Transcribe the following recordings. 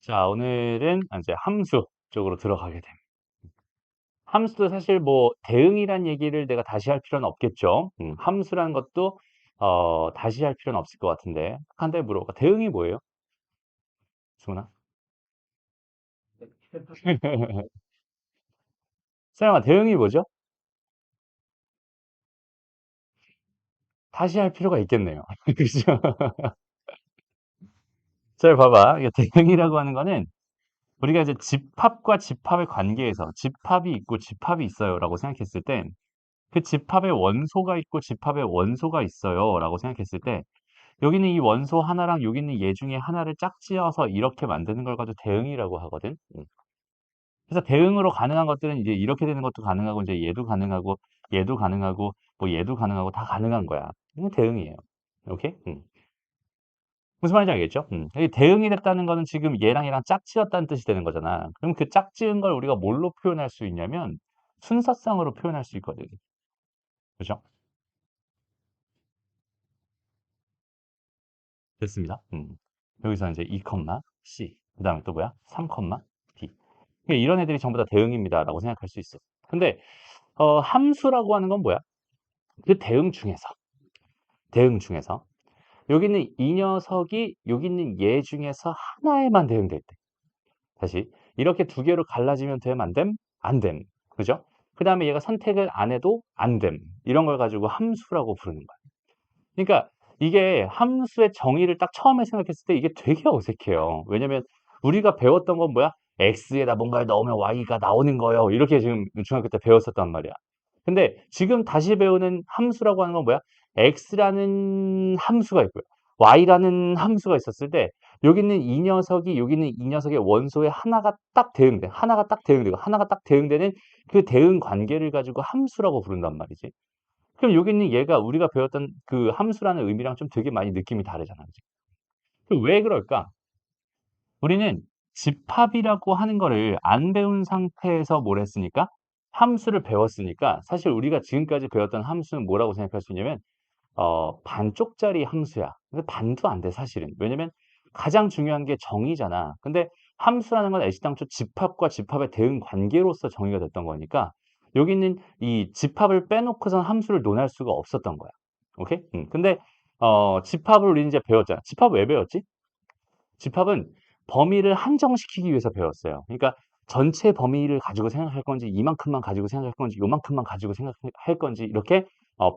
자, 오늘은 이제 함수 쪽으로 들어가게 됩니다. 함수도 사실 뭐 대응이란 얘기를 내가 다시 할 필요는 없겠죠. 함수라는 것도 다시 할 필요는 없을 것 같은데 한데 물어볼까? 대응이 뭐예요? 승훈아? 사영아, 대응이 뭐죠? 다시 할 필요가 있겠네요. 그죠? 잘 봐봐. 이게 대응이라고 하는 거는 우리가 이제 집합과 집합의 관계에서 집합이 있고 집합이 있어요라고 생각했을 때 그 집합의 원소가 있고 집합의 원소가 있어요라고 생각했을 때 여기는 이 원소 하나랑 여기 있는 얘 중에 하나를 짝지어서 이렇게 만드는 걸 가지고 대응이라고 하거든. 그래서 대응으로 가능한 것들은 이제 이렇게 되는 것도 가능하고 이제 얘도 가능하고 얘도 가능하고 뭐 얘도 가능하고 다 가능한 거야. 이게 대응이에요. 오케이? 무슨 말인지 알겠죠? 이 대응이 됐다는 거는 지금 얘랑 얘랑 짝지었다는 뜻이 되는 거잖아. 그럼 그 짝지은 걸 우리가 뭘로 표현할 수 있냐면 순서상으로 표현할 수 있거든. 그죠? 됐습니다. 여기서 이제 2, C. 그 다음에 또 뭐야? 3, D. 그러니까 이런 애들이 전부 다 대응입니다라고 생각할 수 있어. 근데 함수라고 하는 건 뭐야? 그 대응 중에서 여기 있는 이 녀석이 여기 있는 얘 중에서 하나에만 대응될 때. 다시 이렇게 두 개로 갈라지면 됨, 안 됨? 안 됨. 그죠? 그 다음에 얘가 선택을 안 해도 안 됨. 이런 걸 가지고 함수라고 부르는 거야. 그러니까 이게 함수의 정의를 딱 처음에 생각했을 때 이게 되게 어색해요. 왜냐면 우리가 배웠던 건 뭐야? x에다 뭔가를 넣으면 y가 나오는 거예요. 이렇게 지금 중학교 때 배웠었단 말이야. 근데 지금 다시 배우는 함수라고 하는 건 뭐야? x라는 함수가 있고요. y라는 함수가 있었을 때 여기 있는 이 녀석이 여기 있는 이 녀석의 원소에 하나가 딱 대응되는 그 대응 관계를 가지고 함수라고 부른단 말이지. 그럼 여기 있는 얘가 우리가 배웠던 그 함수라는 의미랑 좀 되게 많이 느낌이 다르잖아. 그지? 그럼 왜 그럴까? 우리는 집합이라고 하는 거를 안 배운 상태에서 뭘 했으니까? 함수를 배웠으니까 사실 우리가 지금까지 배웠던 함수는 뭐라고 생각할 수 있냐면 반쪽짜리 함수야. 근데 반도 안 돼, 사실은. 왜냐면 가장 중요한 게 정의잖아. 근데 함수라는 건 애시당초 집합과 집합의 대응 관계로서 정의가 됐던 거니까 여기 있는 이 집합을 빼놓고선 함수를 논할 수가 없었던 거야. 오케이? 근데 집합을 우리 이제 배웠잖아. 집합 왜 배웠지? 집합은 범위를 한정시키기 위해서 배웠어요. 그러니까 전체 범위를 가지고 생각할 건지 이만큼만 가지고 생각할 건지 요만큼만 가지고 생각할 건지 이렇게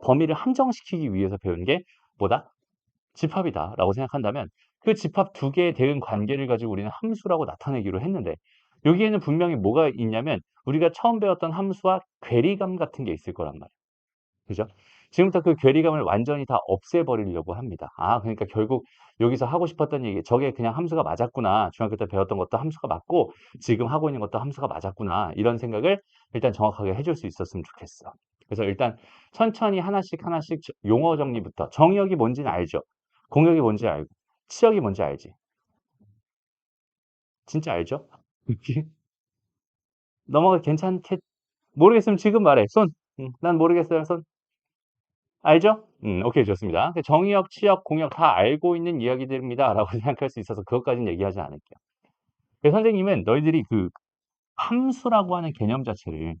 범위를 한정시키기 위해서 배운 게 뭐다? 집합이다라고 생각한다면 그 집합 두 개의 대응 관계를 가지고 우리는 함수라고 나타내기로 했는데 여기에는 분명히 뭐가 있냐면 우리가 처음 배웠던 함수와 괴리감 같은 게 있을 거란 말이에요. 그죠? 지금부터 그 괴리감을 완전히 다 없애버리려고 합니다. 아, 그러니까 결국 여기서 하고 싶었던 얘기, 저게 그냥 함수가 맞았구나. 중학교 때 배웠던 것도 함수가 맞고, 지금 하고 있는 것도 함수가 맞았구나. 이런 생각을 일단 정확하게 해줄 수 있었으면 좋겠어. 그래서 일단 천천히 하나씩 하나씩 용어 정리부터. 정의역이 뭔지는 알죠? 공역이 뭔지 알고, 치역이 뭔지 알지? 진짜 알죠? 넘어가 괜찮겠, 모르겠으면 지금 말해. 손. 난 모르겠어요. 손. 알죠? 오케이, 좋습니다. 그 정의역, 치역, 공역 다 알고 있는 이야기들입니다. 라고 생각할 수 있어서 그것까지는 얘기하지 않을게요. 그래서 선생님은 너희들이 그 함수라고 하는 개념 자체를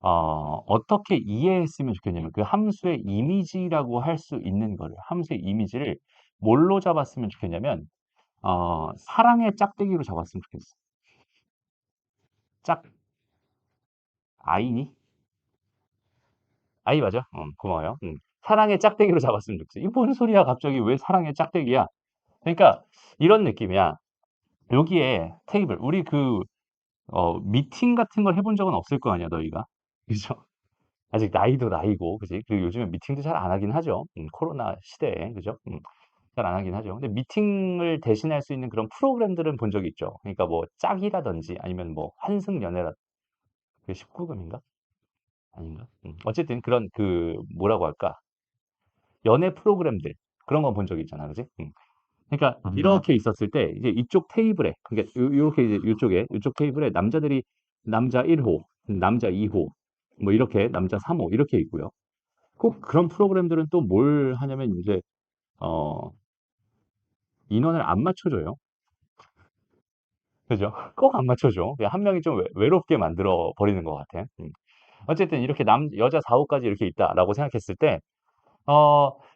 어떻게 이해했으면 좋겠냐면 그 함수의 이미지라고 할 수 있는 거를 함수의 이미지를 뭘로 잡았으면 좋겠냐면 사랑의 짝대기로 잡았으면 좋겠어. 짝 아이니? 아이 맞아? 고마워요. 사랑의 짝대기로 잡았으면 좋겠어. 이게 뭔 소리야? 갑자기 왜 사랑의 짝대기야? 그러니까 이런 느낌이야. 여기에 테이블, 우리 그, 미팅 같은 걸 해본 적은 없을 거 아니야, 너희가. 그죠? 아직 나이도 나이고, 그지? 그리고 요즘에 미팅도 잘 안 하긴 하죠. 코로나 시대에, 그죠? 잘 안 하긴 하죠. 근데 미팅을 대신할 수 있는 그런 프로그램들은 본 적이 있죠. 그러니까 뭐, 짝이라든지 아니면 뭐, 환승연애라, 그 19금인가? 아닌가? 어쨌든 그런 그, 뭐라고 할까? 연애 프로그램들. 그런 건 본 적이 있잖아, 그지? 그러니까 이렇게 있었을 때 이제 이쪽 테이블에 그러니까 요렇게 이제 요쪽에 요쪽 테이블에 남자들이 남자 1호, 남자 2호 뭐 이렇게 남자 3호 이렇게 있고요. 꼭 그런 프로그램들은 또 뭘 하냐면 이제 어 인원을 안 맞춰줘요. 그죠? 꼭 안 맞춰줘. 그냥 한 명이 좀 외롭게 만들어 버리는 것 같아. 어쨌든 이렇게 여자 4호까지 이렇게 있다라고 생각했을 때,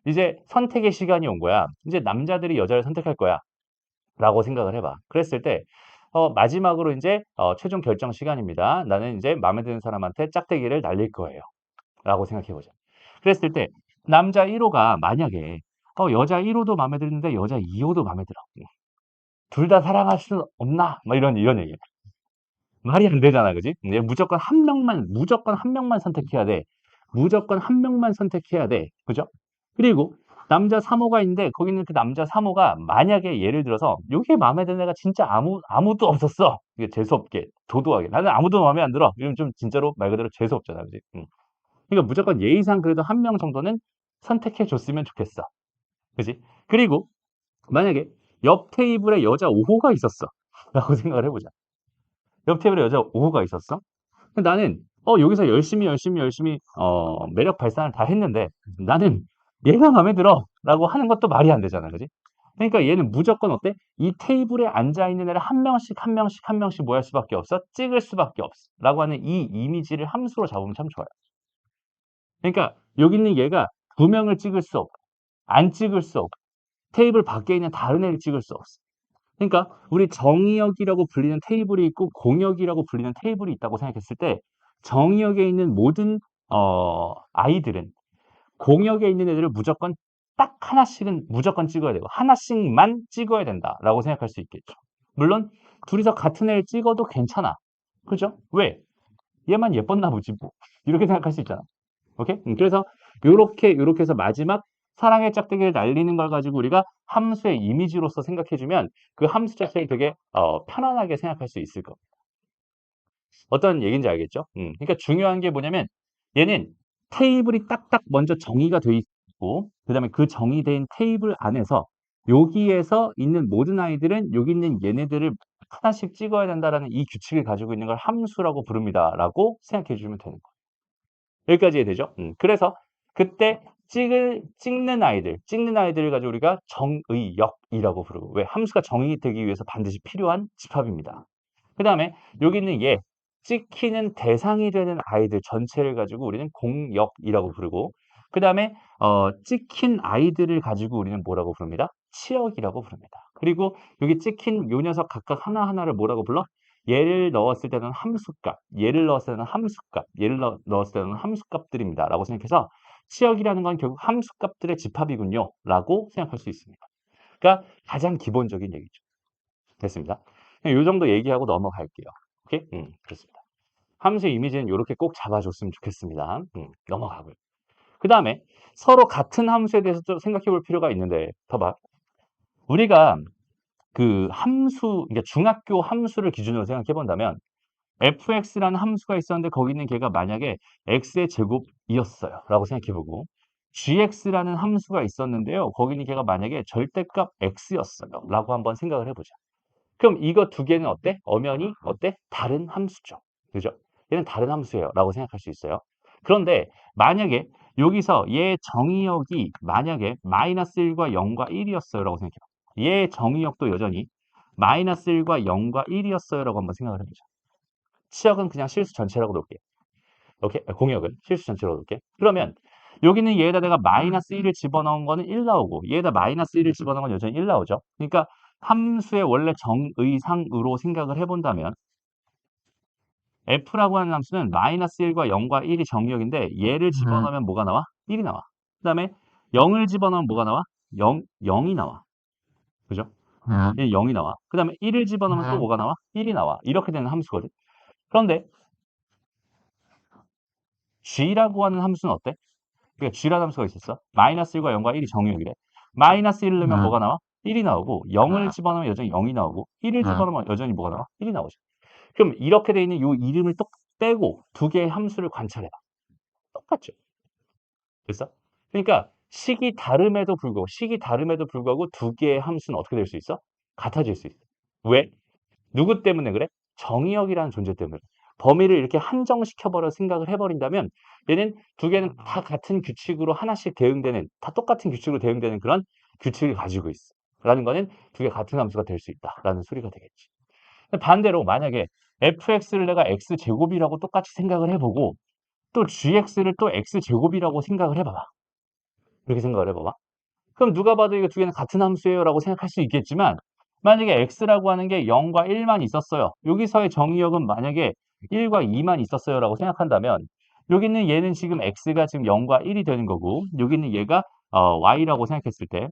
이제 선택의 시간이 온 거야. 이제 남자들이 여자를 선택할 거야. 라고 생각을 해봐. 그랬을 때, 마지막으로 이제, 최종 결정 시간입니다. 나는 이제 마음에 드는 사람한테 짝대기를 날릴 거예요. 라고 생각해보자. 그랬을 때, 남자 1호가 만약에, 여자 1호도 마음에 드는데 여자 2호도 마음에 들어. 둘 다 사랑할 수 없나? 막 이런 얘기야. 말이 안 되잖아, 그지? 무조건 한 명만 선택해야 돼. 무조건 한 명만 선택해야 돼. 그죠? 그리고 남자 3호가 있는데 거기는 그 남자 3호가 만약에 예를 들어서 여기에 마음에 드는 애가 진짜 아무도 없었어. 이게 재수없게, 도도하게. 나는 아무도 마음에 안 들어. 이러면 좀 진짜로 말 그대로 재수없잖아, 그지? 응. 그러니까 무조건 예의상 그래도 한 명 정도는 선택해 줬으면 좋겠어. 그지? 그리고 만약에 옆 테이블에 여자 5호가 있었어. 라고 생각을 해보자. 옆 테이블에 여자 5호가 있었어? 나는 여기서 열심히 매력 발산을 다 했는데 나는 얘가 마음에 들어 라고 하는 것도 말이 안 되잖아, 그지? 그러니까 얘는 무조건 어때? 이 테이블에 앉아 있는 애를 한 명씩 뭐 할 수밖에 없어? 찍을 수밖에 없어 라고 하는 이 이미지를 함수로 잡으면 참 좋아요. 그러니까 여기 있는 얘가 두 명을 찍을 수 없고 안 찍을 수 없고 테이블 밖에 있는 다른 애를 찍을 수 없어. 그러니까 우리 정의역이라고 불리는 테이블이 있고 공역이라고 불리는 테이블이 있다고 생각했을 때 정의역에 있는 모든 아이들은 공역에 있는 애들을 무조건 딱 하나씩은 무조건 찍어야 되고 하나씩만 찍어야 된다라고 생각할 수 있겠죠. 물론 둘이서 같은 애를 찍어도 괜찮아. 그죠? 왜? 얘만 예뻤나 보지 뭐. 이렇게 생각할 수 있잖아. 오케이? 그래서 요렇게 해서 마지막 사랑의 짝대기를 날리는 걸 가지고 우리가 함수의 이미지로서 생각해주면 그 함수 자체를 되게 편안하게 생각할 수 있을 겁니다. 어떤 얘기인지 알겠죠? 그러니까 중요한 게 뭐냐면 얘는 테이블이 딱딱 먼저 정의가 돼 있고 그다음에 그 정의된 테이블 안에서 여기에서 있는 모든 아이들은 여기 있는 얘네들을 하나씩 찍어야 된다라는 이 규칙을 가지고 있는 걸 함수라고 부릅니다라고 생각해 주면 되는 거예요. 여기까지 이해되죠? 그래서 그때 찍는 아이들을 가지고 우리가 정의역이라고 부르고 왜? 함수가 정의되기 위해서 반드시 필요한 집합입니다. 그 다음에 여기 있는 찍히는 대상이 되는 아이들 전체를 가지고 우리는 공역이라고 부르고 그 다음에 찍힌 아이들을 가지고 우리는 뭐라고 부릅니다? 치역이라고 부릅니다. 그리고 여기 찍힌 요 녀석 각각 하나하나를 뭐라고 불러? 얘를 넣었을 때는 함수값, 얘를 넣었을 때는 함수값, 얘를 넣었을 때는 함수값들입니다. 라고 생각해서 치역이라는 건 결국 함수값들의 집합이군요. 라고 생각할 수 있습니다. 그러니까 가장 기본적인 얘기죠. 됐습니다. 이 정도 얘기하고 넘어갈게요. 오케이? 그렇습니다. 함수의 이미지는 이렇게 꼭 잡아줬으면 좋겠습니다. 넘어가고요. 그 다음에 서로 같은 함수에 대해서 좀 생각해 볼 필요가 있는데, 봐봐. 우리가 그 그러니까 중학교 함수를 기준으로 생각해 본다면, fx라는 함수가 있었는데 거기는 걔가 만약에 x의 제곱이었어요. 라고 생각해 보고, gx라는 함수가 있었는데요. 거기는 걔가 만약에 절대값 x였어요. 라고 한번 생각을 해보자. 그럼 이거 두 개는 어때? 엄연히 어때? 다른 함수죠. 그죠? 얘는 다른 함수예요. 라고 생각할 수 있어요. 그런데 만약에 여기서 얘 정의역이 만약에 마이너스 1과 0과 1이었어요. 라고 생각해요. 얘 정의역도 여전히 마이너스 1과 0과 1이었어요. 라고 한번 생각을 해보자. 치역은 그냥 실수 전체라고 놓을게. 오케이? 공역은 실수 전체라고 놓을게. 그러면 여기는 얘에다 내가 마이너스 1을 집어넣은 거는 1 나오고 얘에다 마이너스 1을 집어넣은 건 여전히 1 나오죠. 그러니까 함수의 원래 정의상으로 생각을 해본다면 f라고 하는 함수는 마이너스 1과 0과 1이 정의역인데 얘를 집어넣으면 뭐가 나와? 1이 나와. 그 다음에 0을 집어넣으면 뭐가 나와? 0이 나와. 그죠? 0이 나와. 그 다음에 1을 집어넣으면 또 뭐가 나와? 1이 나와. 이렇게 되는 함수거든. 그런데 g라고 하는 함수는 어때? 그러니까 g라는 함수가 있었어. 마이너스 1과 0과 1이 정의역이래. 마이너스 1을 넣으면 뭐가 나와? 1이 나오고 0을 집어넣으면 여전히 0이 나오고 1을 집어넣으면 여전히 뭐가 나와? 1이 나오죠. 그럼 이렇게 돼 있는 이 이름을 또 빼고 두 개의 함수를 관찰해봐. 똑같죠. 됐어? 그러니까 식이 다름에도 불구하고 두 개의 함수는 어떻게 될 수 있어? 같아질 수 있어. 왜? 누구 때문에 그래? 정의역이라는 존재 때문에. 범위를 이렇게 한정시켜버려 생각을 해버린다면 얘는 두 개는 다 같은 규칙으로 하나씩 대응되는, 다 똑같은 규칙으로 대응되는 그런 규칙을 가지고 있어. 라는 거는 두 개 같은 함수가 될 수 있다. 라는 소리가 되겠지. 반대로 만약에 fx를 내가 x제곱이라고 똑같이 생각을 해보고 또 gx를 또 x제곱이라고 생각을 해봐봐. 그렇게 생각을 해봐봐. 그럼 누가 봐도 이거 두 개는 같은 함수예요라고 생각할 수 있겠지만 만약에 x라고 하는 게 0과 1만 있었어요. 여기서의 정의역은 만약에 1과 2만 있었어요라고 생각한다면 여기 있는 얘는 지금 x가 지금 0과 1이 되는 거고 여기 있는 얘가 y라고 생각했을 때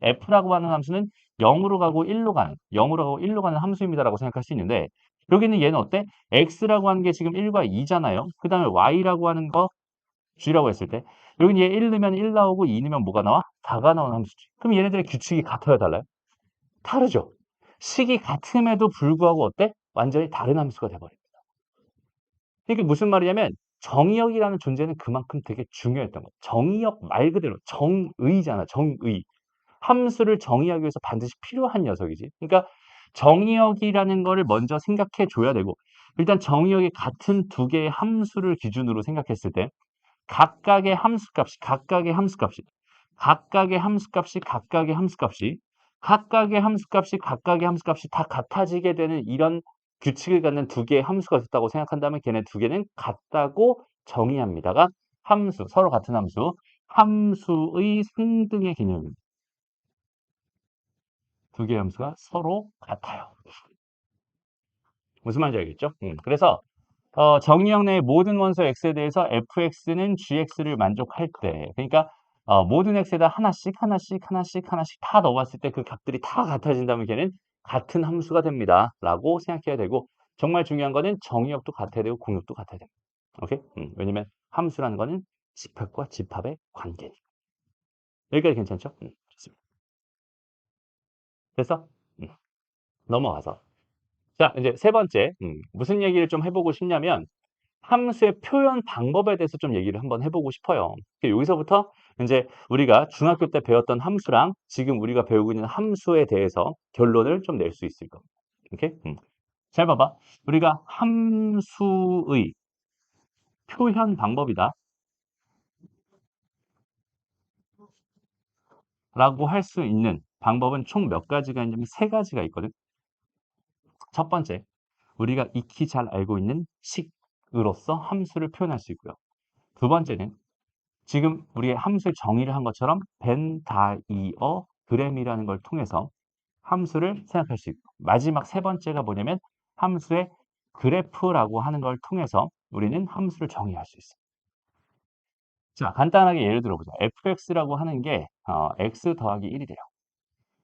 f라고 하는 함수는 0으로 가고 1로 가는 0으로 가고 1로 가는 함수입니다라고 생각할 수 있는데 여기 있는 얘는 어때? x라고 하는 게 지금 1과 2잖아요. 그 다음에 y라고 하는 거 g라고 했을 때 여기 얘 1 넣으면 1 나오고 2 넣으면 뭐가 나와? 4가 나오는 함수지. 그럼 얘네들의 규칙이 같아요, 달라요? 다르죠. 식이 같음에도 불구하고 어때? 완전히 다른 함수가 돼버립니다. 이게 무슨 말이냐면 정의역이라는 존재는 그만큼 되게 중요했던 거예요. 정의역 말 그대로 정의잖아, 정의. 함수를 정의하기 위해서 반드시 필요한 녀석이지. 그러니까 정의역이라는 거를 먼저 생각해 줘야 되고 일단 정의역이 같은 두 개의 함수를 기준으로 생각했을 때 각각의 함수값이 각각의 함수값이 각각의 함수값이 각각의 함수값이 각각의 함수값이 각각의 함수값이 다 같아지게 되는 이런 규칙을 갖는 두 개의 함수가 있다고 생각한다면 걔네 두 개는 같다고 정의합니다가 함수, 서로 같은 함수, 함수의 상등의 개념입니다. 두 개의 함수가 서로 같아요. 무슨 말인지 알겠죠? 그래서 정의역 내의 모든 원소 x에 대해서 fx는 gx를 만족할 때 그러니까 모든 x에다 하나씩 하나씩 하나씩 하나씩 다 넣어봤을 때 그 값들이 다 같아진다면 걔는 같은 함수가 됩니다. 라고 생각해야 되고 정말 중요한 거는 정의역도 같아야 되고 공역도 같아야 됩니다. 오케이? 왜냐면 함수라는 거는 집합과 집합의 관계니까. 여기까지 괜찮죠? 좋습니다. 그래서 넘어가서 자 이제 세 번째 무슨 얘기를 좀 해보고 싶냐면 함수의 표현 방법에 대해서 좀 얘기를 한번 해보고 싶어요. 여기서부터 이제 우리가 중학교 때 배웠던 함수랑 지금 우리가 배우고 있는 함수에 대해서 결론을 좀 낼 수 있을 겁니다. 오케이? 잘 봐봐. 우리가 함수의 표현 방법이다 라고 할 수 있는 방법은 총 몇 가지가 있냐면 세 가지가 있거든. 첫 번째, 우리가 익히 잘 알고 있는 식으로서 함수를 표현할 수 있고요. 두 번째는 지금 우리의 함수의 정의를 한 것처럼 벤, 다이어, 그램이라는 걸 통해서 함수를 생각할 수 있고 마지막 세 번째가 뭐냐면 함수의 그래프라고 하는 걸 통해서 우리는 함수를 정의할 수 있어요. 자, 간단하게 예를 들어보자. fx라고 하는 게 x 더하기 1이 돼요.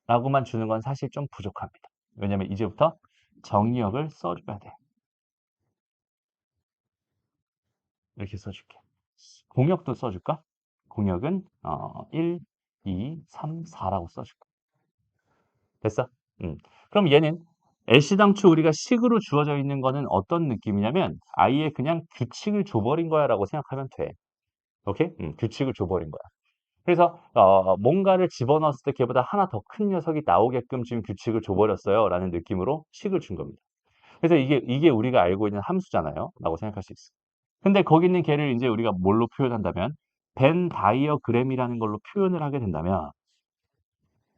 라고만 주는 건 사실 좀 부족합니다. 왜냐면 이제부터 정의역을 써줘야 돼. 이렇게 써줄게. 공역도 써줄까? 공역은 1, 2, 3, 4라고 써줄까? 됐어? 그럼 얘는 애시당초 우리가 식으로 주어져 있는 거는 어떤 느낌이냐면 아예 그냥 규칙을 줘버린 거야 라고 생각하면 돼. 오케이? 규칙을 줘버린 거야. 그래서 뭔가를 집어넣었을 때 걔보다 하나 더 큰 녀석이 나오게끔 지금 규칙을 줘버렸어요 라는 느낌으로 식을 준 겁니다. 그래서 이게 우리가 알고 있는 함수잖아요 라고 생각할 수 있어. 근데 거기 있는 걔를 이제 우리가 뭘로 표현한다면 벤 다이어그램이라는 걸로 표현을 하게 된다면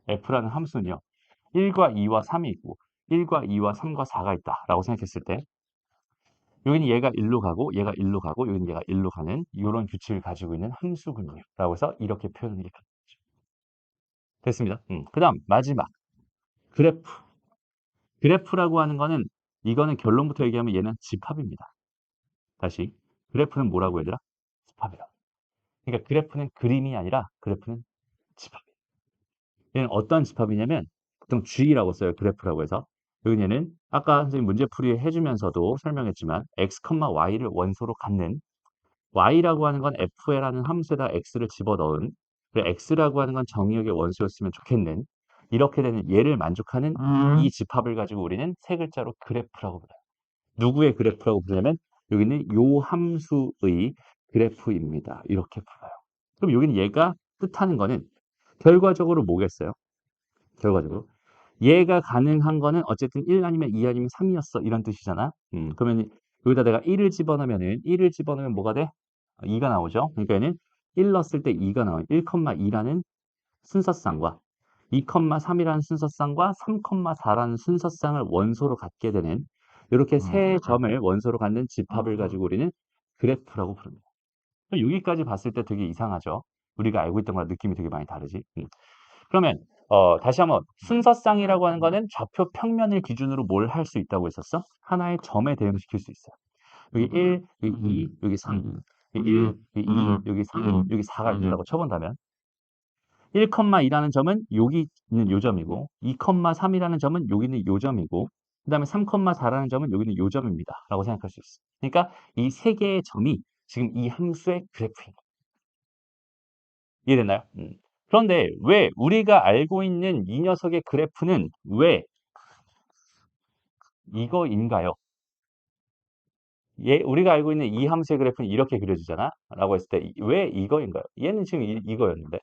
f라는 함수는요. 1과 2와 3이 있고 1과 2와 3과 4가 있다라고 생각했을 때 여기는 얘가 1로 가고 얘가 1로 가고 여기는 얘가 1로 가는 이런 규칙을 가지고 있는 함수군요. 라고 해서 이렇게 표현을 이렇게 됐습니다. 그 다음 마지막 그래프. 그래프라고 하는 거는 이거는 결론부터 얘기하면 얘는 집합입니다. 다시 그래프는 뭐라고 얘들아? 집합이라고. 그러니까 그래프는 그림이 아니라 그래프는 집합이에요. 얘는 어떤 집합이냐면 보통 G라고 써요. 그래프라고 해서. 여기 얘는 아까 선생님 문제풀이 해주면서도 설명했지만 x, y를 원소로 갖는 y라고 하는 건 f라는 함수에다 x를 집어넣은 그리고 x라고 하는 건 정의역의 원소였으면 좋겠는 이렇게 되는 얘를 만족하는 이 집합을 가지고 우리는 세 글자로 그래프라고 불러요. 누구의 그래프라고 부르냐면 여기는 요 함수의 그래프입니다. 이렇게 불러요. 그럼 여기는 얘가 뜻하는 거는 결과적으로 뭐겠어요? 결과적으로 얘가 가능한 거는 어쨌든 1 아니면 2 아니면 3이었어. 이런 뜻이잖아. 그러면 여기다 내가 1을 집어넣으면은 1을 집어넣으면 뭐가 돼? 2가 나오죠. 그러니까 얘는 1 넣었을 때 2가 나와요. 1,2라는 순서쌍과 2,3이라는 순서쌍과 3,4라는 순서쌍을 원소로 갖게 되는 이렇게 세 점을 원소로 갖는 집합을 가지고 우리는 그래프라고 부릅니다. 여기까지 봤을 때 되게 이상하죠? 우리가 알고 있던 거랑 느낌이 되게 많이 다르지? 그러면 다시 한번 순서쌍이라고 하는 거는 좌표 평면을 기준으로 뭘 할 수 있다고 했었어? 하나의 점에 대응시킬 수 있어요. 여기 1, 여기 2, 여기 3, 여기 1, 여기 2, 여기 3, 여기 4가 있다고 쳐본다면 1,2라는 점은 여기 있는 요 점이고 2,3이라는 점은 여기 있는 요 점이고 그 다음에 3,4라는 점은 여기 있는 요 점입니다. 라고 생각할 수 있어요. 그러니까 이 세 개의 점이 지금 이 함수의 그래프인 거예요. 이해됐나요? 그런데 왜 우리가 알고 있는 이 녀석의 그래프는 왜 이거인가요? 우리가 알고 있는 이 함수의 그래프는 이렇게 그려지잖아? 라고 했을 때 왜 이거인가요? 얘는 지금 이거였는데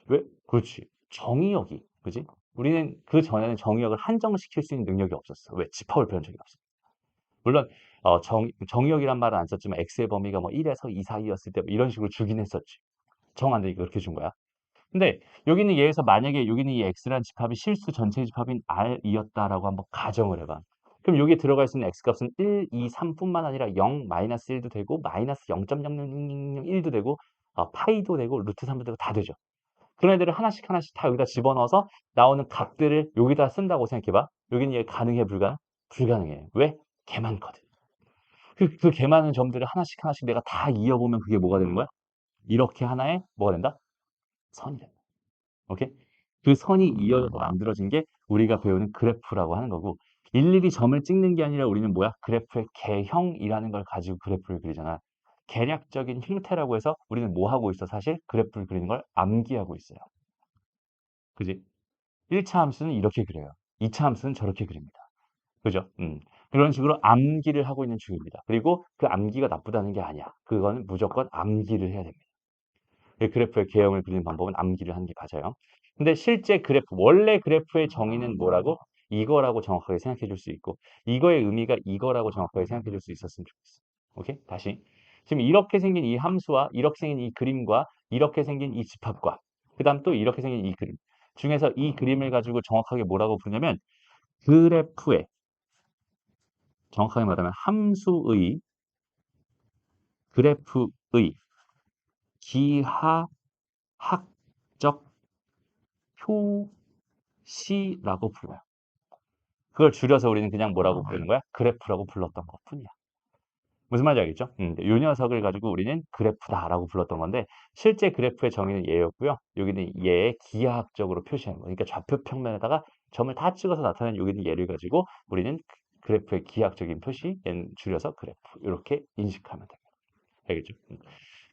왜? 그렇지. 정의역이 그지? 우리는 그 전에는 정의역을 한정시킬 수 있는 능력이 없었어. 왜? 집합을 배운 적이 없어. 물론 정의역이란 말은 안 썼지만 x의 범위가 뭐 1에서 2 사이였을 때뭐 이런 식으로 주긴 했었지. 정 안 되니까 그렇게 준 거야. 근데 여기는 얘에서 만약에 여기는 이 x라는 집합이 실수 전체 집합인 r이었다라고 한번 가정을 해봐. 그럼 여기에 들어갈 수 있는 x 값은 1, 2, 3뿐만 아니라 0, 마이너스 1도 되고 마이너스 0.0001도 되고 파이도 되고 루트 3도 되고 다 되죠. 그런 애들을 하나씩 하나씩 다 여기다 집어넣어서 나오는 값들을 여기다 쓴다고 생각해봐. 여기는 얘 가능해 불가능? 불가능해. 왜? 개 많거든. 그 개 많은 점들을 하나씩 하나씩 내가 다 이어보면 그게 뭐가 되는 거야? 이렇게 하나의 뭐가 된다? 선이 된다. 오케이? 그 선이 이어져서 만들어진 게 우리가 배우는 그래프라고 하는 거고 일일이 점을 찍는 게 아니라 우리는 뭐야? 그래프의 개형이라는 걸 가지고 그래프를 그리잖아. 개략적인 형태라고 해서 우리는 뭐 하고 있어? 사실 그래프를 그리는 걸 암기하고 있어요. 그지? 1차 함수는 이렇게 그려요. 2차 함수는 저렇게 그립니다. 그죠? 그런 식으로 암기를 하고 있는 중입니다. 그리고 그 암기가 나쁘다는 게 아니야. 그거는 무조건 암기를 해야 됩니다. 그래프의 개형을 그리는 방법은 암기를 하는 게 맞아요. 근데 실제 그래프, 원래 그래프의 정의는 뭐라고? 이거라고 정확하게 생각해 줄 수 있고, 이거의 의미가 이거라고 정확하게 생각해 줄 수 있었으면 좋겠어. 오케이? 다시. 지금 이렇게 생긴 이 함수와 이렇게 생긴 이 그림과 이렇게 생긴 이 집합과 그 다음 또 이렇게 생긴 이 그림 중에서 이 그림을 가지고 정확하게 뭐라고 부르냐면 그래프의 정확하게 말하면 함수의 그래프의 기하학적 표시라고 불러요. 그걸 줄여서 우리는 그냥 뭐라고 부르는 거야? 그래프라고 불렀던 것뿐이야. 무슨 말인지 알겠죠? 이 녀석을 가지고 우리는 그래프다라고 불렀던 건데 실제 그래프의 정의는 얘였고요. 여기는 얘의 기하학적으로 표시한 거. 그러니까 좌표 평면에다가 점을 다 찍어서 나타낸 여기는 얘를 가지고 우리는 그래프의 기하학적인 표시, 얘는 줄여서 그래프 이렇게 인식하면 됩니다. 알겠죠?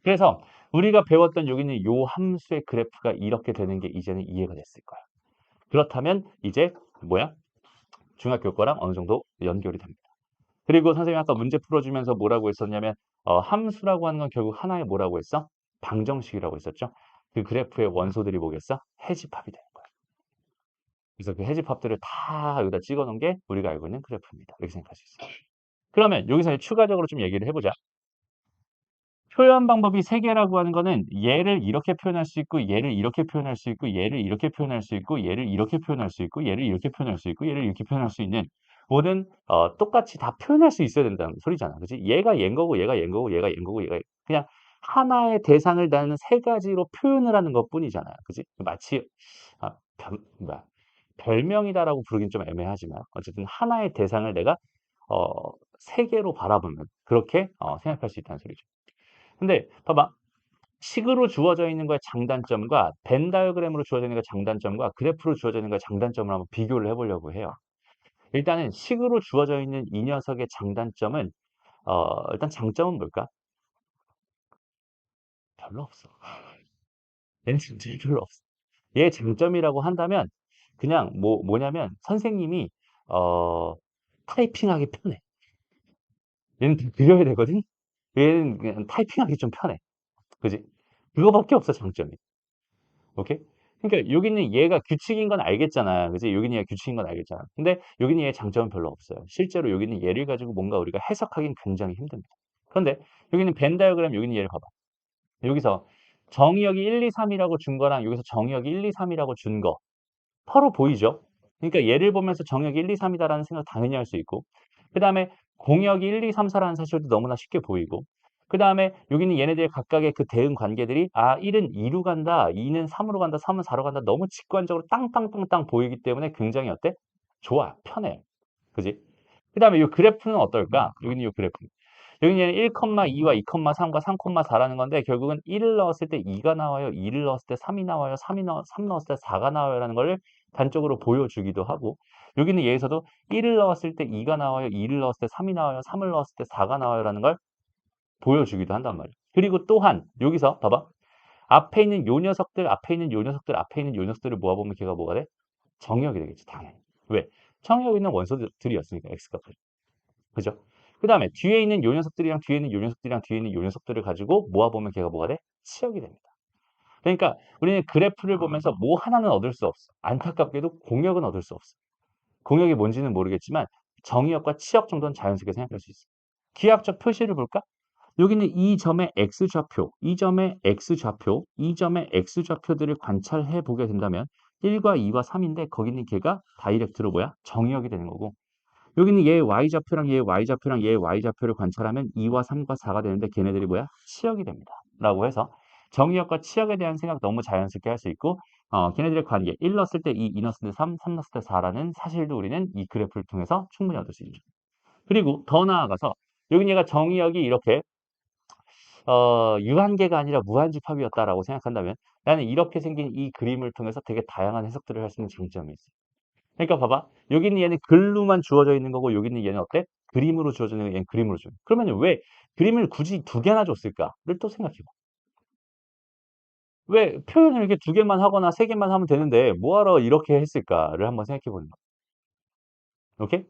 그래서 우리가 배웠던 여기는 요 함수의 그래프가 이렇게 되는 게 이제는 이해가 됐을 거야. 그렇다면 이제 뭐야? 중학교 거랑 어느 정도 연결이 됩니다. 그리고 선생님이 아까 문제 풀어주면서 뭐라고 했었냐면 함수라고 하는 건 결국 하나의 뭐라고 했어? 방정식이라고 했었죠. 그 그래프의 원소들이 뭐겠어? 해집합이 되는 거야. 그래서 그 해집합들을 다 여기다 찍어 놓은 게 우리가 알고 있는 그래프입니다. 이렇게 생각할 수 있어요. 그러면 여기서 추가적으로 좀 얘기를 해보자. 표현 방법이 세 개라고 하는 거는 얘를 이렇게 표현할 수 있고 얘를 이렇게 표현할 수 있고 얘를 이렇게 표현할 수 있고 얘를 이렇게 표현할 수 있고 얘를 이렇게 표현할 수 있고 얘를 이렇게 표현할 수 있는 모든 똑같이 다 표현할 수 있어야 된다는 소리잖아. 그지? 얘가 얘인 거고 얘가 얘인 거고 얘가 얘인 거고 얘가 그냥 하나의 대상을 나는 세 가지로 표현을 하는 것뿐이잖아요. 그지? 마치 뭐야 별명이다라고 부르긴 좀 애매하지만 어쨌든 하나의 대상을 내가 세 개로 바라보면 그렇게 생각할 수 있다는 소리죠. 근데 봐봐. 식으로 주어져 있는 거의 장단점과 벤 다이어그램으로 주어져 있는 거의 장단점과 그래프로 주어져 있는 거의 장단점을 한번 비교를 해보려고 해요. 일단은 식으로 주어져 있는 이 녀석의 장단점은 일단 장점은 뭘까? 별로 없어. 얘는 장점이 별로 없어. 얘의 장점이라고 한다면 그냥 뭐냐면 선생님이 어, 타이핑하기 편해. 얘는 다 그려야 되거든? 얘는 그냥 타이핑하기 좀 편해. 그지? 그거밖에 없어 장점이. 오케이? 그러니까 여기는 얘가 규칙인 건 알겠잖아. 그지? 여기는 얘가 규칙인 건 알겠잖아. 근데 여기는 얘의 장점은 별로 없어요. 실제로 여기는 얘를 가지고 뭔가 우리가 해석하기는 굉장히 힘듭니다. 그런데 여기는 벤 다이어그램 여기는 얘를 봐봐. 여기서 정의역이 1, 2, 3이라고 준 거랑 여기서 정의역이 1, 2, 3이라고 준 거. 서로 보이죠. 그러니까 얘를 보면서 정역이 1, 2, 3 이다라는 생각 당연히 할 수 있고 그다음에 공역이 1, 2, 3, 4라는 사실도 너무나 쉽게 보이고 그다음에 여기는 얘네들 각각의 그 대응 관계들이 1은 2로 간다. 2는 3으로 간다. 3은 4로 간다. 너무 직관적으로 땅땅땅땅 보이기 때문에 굉장히 어때? 좋아. 편해. 그지? 그다음에 이 그래프는 어떨까? 여기는 이 그래프. 여기는 1,2와 2,3과 3,4라는 건데 결국은 1을 넣었을 때 2가 나와요. 2를 넣었을 때 3이 나와요. 3 넣었을 때 4가 나와요라는 걸 단적으로 보여주기도 하고 여기는 얘에서도 1을 넣었을 때 2가 나와요. 2를 넣었을 때 3이 나와요. 3을 넣었을 때 4가 나와요라는 걸 보여주기도 한단 말이에요. 그리고 또한 여기서 봐봐. 앞에 있는 요 녀석들, 앞에 있는 요 녀석들, 앞에 있는 요 녀석들을 모아보면 걔가 뭐가 돼? 정역이 되겠지, 당연히. 왜? 정역이 있는 원소들이었으니까, x값을. 그죠? 그 다음에 뒤에 있는 요 녀석들이랑 뒤에 있는 요 녀석들이랑 뒤에 있는 요 녀석들을 가지고 모아보면 걔가 뭐가 돼? 치역이 됩니다. 그러니까 우리는 그래프를 보면서 뭐 하나는 얻을 수 없어. 안타깝게도 공역은 얻을 수 없어. 공역이 뭔지는 모르겠지만 정의역과 치역 정도는 자연스럽게 생각할 수 있어. 기하학적 표시를 볼까? 여기는 이 점의 x좌표, 이 점의 x좌표, 이 점의 x좌표들을 관찰해 보게 된다면 1과 2와 3인데 거기는 걔가 다이렉트로 뭐야? 정의역이 되는 거고 여기는 얘 y좌표랑 얘 y좌표랑 얘 y좌표를 관찰하면 2와 3과 4가 되는데 걔네들이 뭐야? 치역이 됩니다. 라고 해서 정의역과 치역에 대한 생각 너무 자연스럽게 할 수 있고 걔네들의 관계 1 넣었을 때 2, 2 넣었을 때 3, 3 넣었을 때 4라는 사실도 우리는 이 그래프를 통해서 충분히 얻을 수 있죠. 그리고 더 나아가서 여기 얘가 정의역이 이렇게 유한계가 아니라 무한집합이었다라고 생각한다면 나는 이렇게 생긴 이 그림을 통해서 되게 다양한 해석들을 할 수 있는 장점이 있어. 그러니까 봐봐. 여기 있는 얘는 글로만 주어져 있는 거고 여기 있는 얘는 어때? 그림으로 주어져 있는 얘는 그림으로 주어져. 그러면 왜 그림을 굳이 두 개나 줬을까를 또 생각해 봐. 왜 표현을 이렇게 두 개만 하거나 세 개만 하면 되는데 뭐하러 이렇게 했을까를 한번 생각해 보는 거야. 오케이?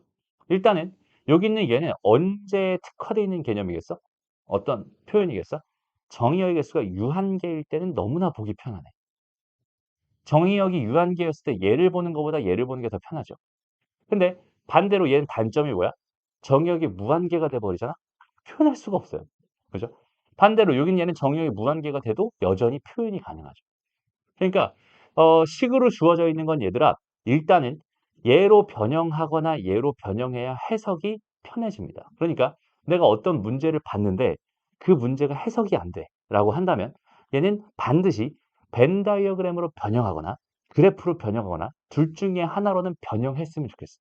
일단은 여기 있는 얘는 언제 특화되어 있는 개념이겠어? 어떤 표현이겠어? 정의역의 개수가 유한계일 때는 너무나 보기 편하네. 정의역이 유한계였을 때 얘를 보는 것보다 얘를 보는 게 더 편하죠. 근데 반대로 얘는 단점이 뭐야? 정의역이 무한계가 돼 버리잖아? 표현할 수가 없어요. 그죠? 반대로 여긴 얘는 정의역이 무한계가 돼도 여전히 표현이 가능하죠. 그러니까 식으로 주어져 있는 건 얘들아 일단은 얘로 변형하거나 얘로 변형해야 해석이 편해집니다. 그러니까 내가 어떤 문제를 봤는데 그 문제가 해석이 안 돼라고 한다면 얘는 반드시 벤 다이어그램으로 변형하거나 그래프로 변형하거나 둘 중에 하나로는 변형했으면 좋겠어.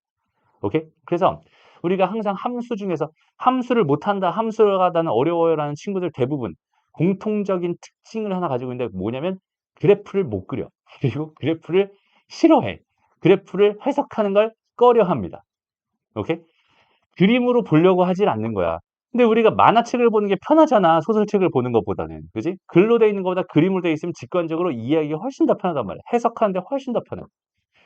오케이? 그래서 우리가 항상 함수 중에서 함수를 못한다, 함수가 나는 어려워요라는 친구들 대부분 공통적인 특징을 하나 가지고 있는데 뭐냐면 그래프를 못 그려. 그리고 그래프를 싫어해. 그래프를 해석하는 걸 꺼려합니다. 오케이? 그림으로 보려고 하질 않는 거야. 근데 우리가 만화책을 보는 게 편하잖아. 소설책을 보는 것보다는. 그지? 글로 돼 있는 것보다 그림으로 돼 있으면 직관적으로 이해하기가 훨씬 더 편하단 말이야. 해석하는데 훨씬 더 편해.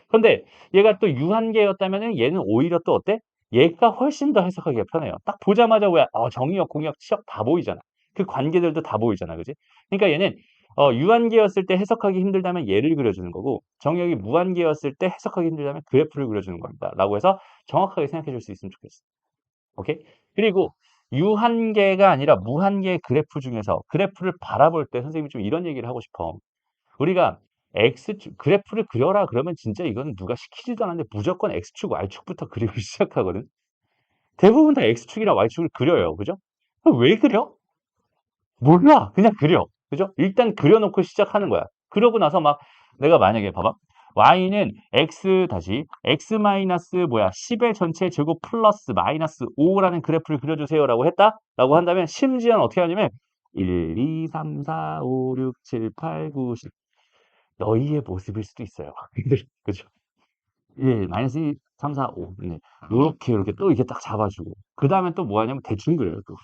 근데 얘가 또 유한계였다면은 얘는 오히려 또 어때? 얘가 훨씬 더 해석하기가 편해요. 딱 보자마자 왜 정의역, 공역, 치역 다 보이잖아. 그 관계들도 다 보이잖아. 그지? 그러니까 얘는 유한계였을 때 해석하기 힘들다면 얘를 그려주는 거고 정의역이 무한계였을 때 해석하기 힘들다면 그래프를 그려주는 겁니다. 라고 해서 정확하게 생각해 줄 수 있으면 좋겠어. 오케이? 그리고 유한계가 아니라 무한계의 그래프 중에서 그래프를 바라볼 때 선생님이 좀 이런 얘기를 하고 싶어. 우리가 X축 그래프를 그려라 그러면 진짜 이거는 누가 시키지도 않았는데 무조건 X축, Y축부터 그리기 시작하거든. 대부분 다 X축이랑 Y축을 그려요. 그죠? 왜 그려? 몰라. 그냥 그려. 그죠? 일단 그려 놓고 시작하는 거야. 그러고 나서 막 내가 만약에 봐봐. Y는 X 다시 X 마이너스 뭐야 10의 전체 제곱 플러스 마이너스 5라는 그래프를 그려주세요라고 했다? 라고 한다면 심지어는 어떻게 하냐면 1, 2, 3, 4, 5, 6, 7, 8, 9, 10 너희의 모습일 수도 있어요. 그죠? 예, 마이너스 2, 3, 4, 5. 네. 요렇게 또 이렇게 딱 잡아주고. 그 다음에 또 뭐 하냐면 대충 그려요, 또.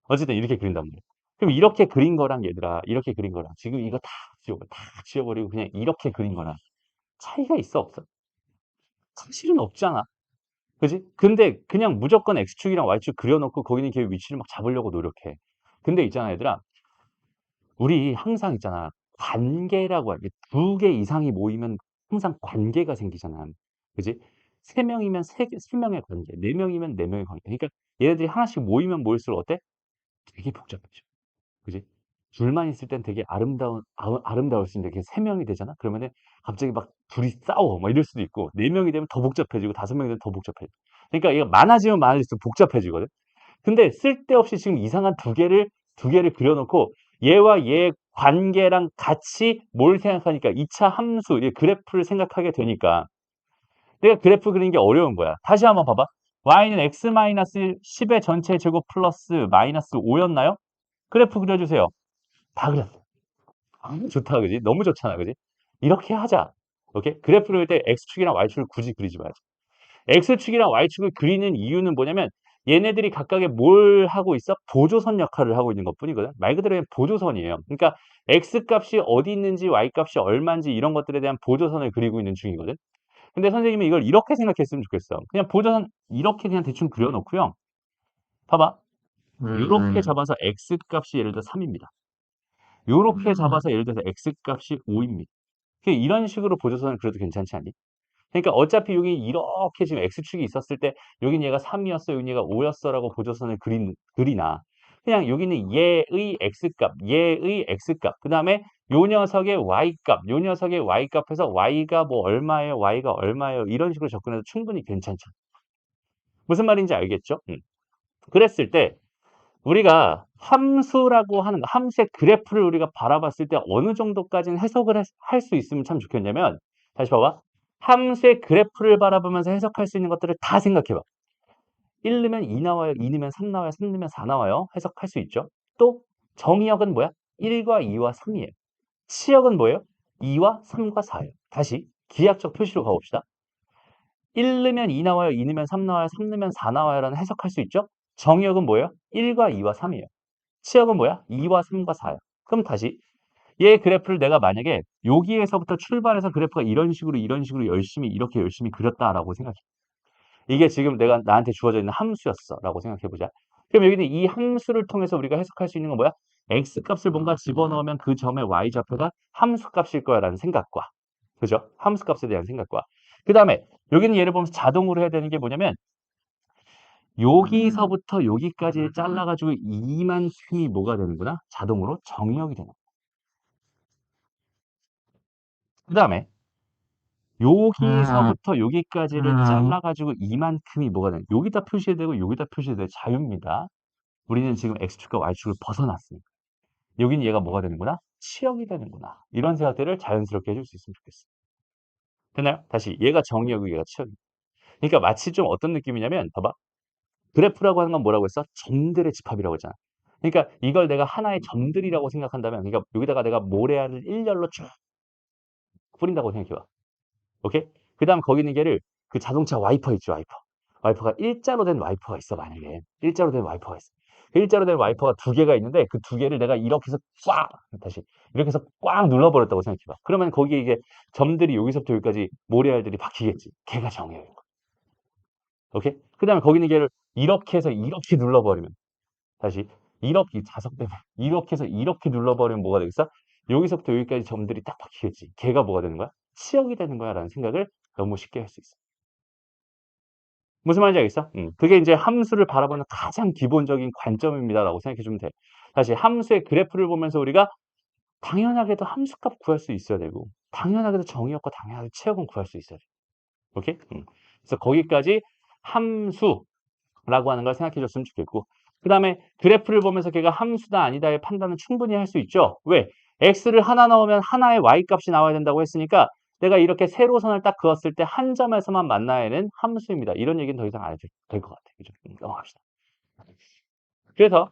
어쨌든 이렇게 그린단 말이에요. 그럼 이렇게 그린 거랑 얘들아, 이렇게 그린 거랑 지금 이거 다 지워버리고 그냥 이렇게 그린 거랑 차이가 있어, 없어? 사실은 없잖아. 그지? 근데 그냥 무조건 X축이랑 Y축 그려놓고 거기는 걔 위치를 막 잡으려고 노력해. 근데 있잖아, 얘들아. 우리 항상 있잖아. 관계라고 하는 게 두 개 이상이 모이면 항상 관계가 생기잖아. 그지? 세 명이면 세 명의 관계, 네 명이면 네 명의 관계. 그러니까 얘네들이 하나씩 모이면 모일수록 어때? 되게 복잡해져. 그지? 둘만 있을 땐 되게 아름다울 수 있는데, 이게 3명이 되잖아? 그러면은 갑자기 막 둘이 싸워. 막 이럴 수도 있고, 4명이 되면 더 복잡해지고, 5명이 되면 더 복잡해져. 그러니까 이거 많아지면 많아질수록 복잡해지거든. 근데 쓸데없이 지금 이상한 두 개를 그려놓고 얘와 얘의 관계랑 같이 뭘 생각하니까 2차 함수, 이 그래프를 생각하게 되니까 내가 그래프 그리는 게 어려운 거야. 다시 한번 봐봐. y는 x-10의 전체 제곱 플러스 마이너스 5였나요? 그래프 그려주세요. 다 그렸어. 좋다, 그지? 너무 좋잖아, 그지? 이렇게 하자. 오케이? 그래프를 그릴 때 x축이랑 y축을 굳이 그리지 말자. x축이랑 y축을 그리는 이유는 뭐냐면 얘네들이 각각의 뭘 하고 있어? 보조선 역할을 하고 있는 것뿐이거든. 말 그대로 보조선이에요. 그러니까 x값이 어디 있는지 y값이 얼마인지 이런 것들에 대한 보조선을 그리고 있는 중이거든. 근데 선생님이 이걸 이렇게 생각했으면 좋겠어. 그냥 보조선 이렇게 그냥 대충 그려놓고요. 봐봐. 이렇게 잡아서 x값이 예를 들어 3입니다. 요렇게 잡아서 예를 들어서 x값이 5입니다. 이런 식으로 보조선을 그려도 괜찮지 않니? 그러니까 어차피 여기 이렇게 지금 x축이 있었을 때 여긴 얘가 3이었어, 여긴 얘가 5였어라고 보조선을 그리나 그냥 여기는 얘의 x값, 얘의 x값, 그 다음에 요 녀석의 y값, 요 녀석의 y값에서 y가 뭐 얼마예요, y가 얼마예요, 이런 식으로 접근해도 충분히 괜찮죠. 무슨 말인지 알겠죠? 그랬을 때 우리가 함수라고 하는 함수의 그래프를 우리가 바라봤을 때 어느 정도까지는 해석을 할 수 있으면 참 좋겠냐면, 다시 봐봐. 함수의 그래프를 바라보면서 해석할 수 있는 것들을 다 생각해봐. 1 넣으면 2 나와요, 2 넣으면 3 나와요, 3 넣으면 4 나와요. 해석할 수 있죠. 또 정의역은 뭐야? 1과 2와 3이에요. 치역은 뭐예요? 2와 3과 4예요. 다시 기하학적 표시로 가봅시다. 1 넣으면 2 나와요, 2 넣으면 3 나와요, 3 넣으면 4 나와요 라는 해석할 수 있죠. 정의역은 뭐예요? 1과 2와 3이에요. 치역은 뭐야? 2와 3과 4야. 그럼 다시 얘 그래프를 내가 만약에 여기에서부터 출발해서 그래프가 이런 식으로 열심히 이렇게 열심히 그렸다라고 생각해. 이게 지금 내가 나한테 주어져 있는 함수였어라고 생각해 보자. 그럼 여기는 이 함수를 통해서 우리가 해석할 수 있는 건 뭐야? x 값을 뭔가 집어넣으면 그 점의 y 좌표가 함수 값일 거야라는 생각과, 그죠? 함수 값에 대한 생각과. 그다음에 여기는 예를 보면서 자동으로 해야 되는 게 뭐냐면 여기서부터 여기까지 잘라가지고 이만큼이 뭐가 되는구나? 자동으로 정의역이 되는 거야. 그 다음에 여기서부터 여기까지를 잘라가지고 이만큼이 뭐가 되는, 여기다 표시되고 여기다 표시돼 자유입니다. 우리는 지금 x축과 y축을 벗어났으니까. 여기는 얘가 뭐가 되는구나? 치역이 되는구나. 이런 생각들을 자연스럽게 해줄 수 있으면 좋겠어. 됐나요? 다시 얘가 정의역이고 얘가 치역이고. 그러니까 마치 좀 어떤 느낌이냐면 봐봐. 그래프라고 하는 건 뭐라고 했어? 점들의 집합이라고 했잖아. 그러니까 이걸 내가 하나의 점들이라고 생각한다면, 그러니까 여기다가 내가 모래알을 일렬로 쭉 뿌린다고 생각해봐. 오케이? 그 다음 거기 있는 게를 그 자동차 와이퍼 있죠, 와이퍼. 와이퍼가 일자로 된 와이퍼가 있어, 만약에. 일자로 된 와이퍼가 있어. 그 일자로 된 와이퍼가 2개가 있는데 그 2개를 내가 이렇게 해서 꽉, 다시. 이렇게 해서 꽉 눌러버렸다고 생각해봐. 그러면 거기에 이게 점들이 여기서부터 여기까지 모래알들이 박히겠지. 걔가 정의역인 거야. 오케이? 그 다음에 거기 있는 게를 이렇게 해서 이렇게 눌러버리면, 다시 이렇게 자석 때문에 이렇게 해서 이렇게 눌러버리면 뭐가 되겠어? 여기서부터 여기까지 점들이 딱 박히겠지. 걔가 뭐가 되는 거야? 치역이 되는 거야 라는 생각을 너무 쉽게 할 수 있어. 무슨 말인지 알겠어? 그게 이제 함수를 바라보는 가장 기본적인 관점입니다라고 생각해 주면 돼. 다시 함수의 그래프를 보면서 우리가 당연하게도 함수값 구할 수 있어야 되고, 당연하게도 정의역과 당연하게 치역은 구할 수 있어야 돼. 오케이? 그래서 거기까지 함수 라고 하는 걸 생각해 줬으면 좋겠고, 그 다음에 그래프를 보면서 걔가 함수다 아니다의 판단은 충분히 할 수 있죠. 왜? x를 하나 넣으면 하나의 y값이 나와야 된다고 했으니까 내가 이렇게 세로선을 딱 그었을 때 한 점에서만 만나야 하는 함수입니다. 이런 얘기는 더 이상 안 해도 될 것 같아요. 그죠? 넘어갑시다. 그래서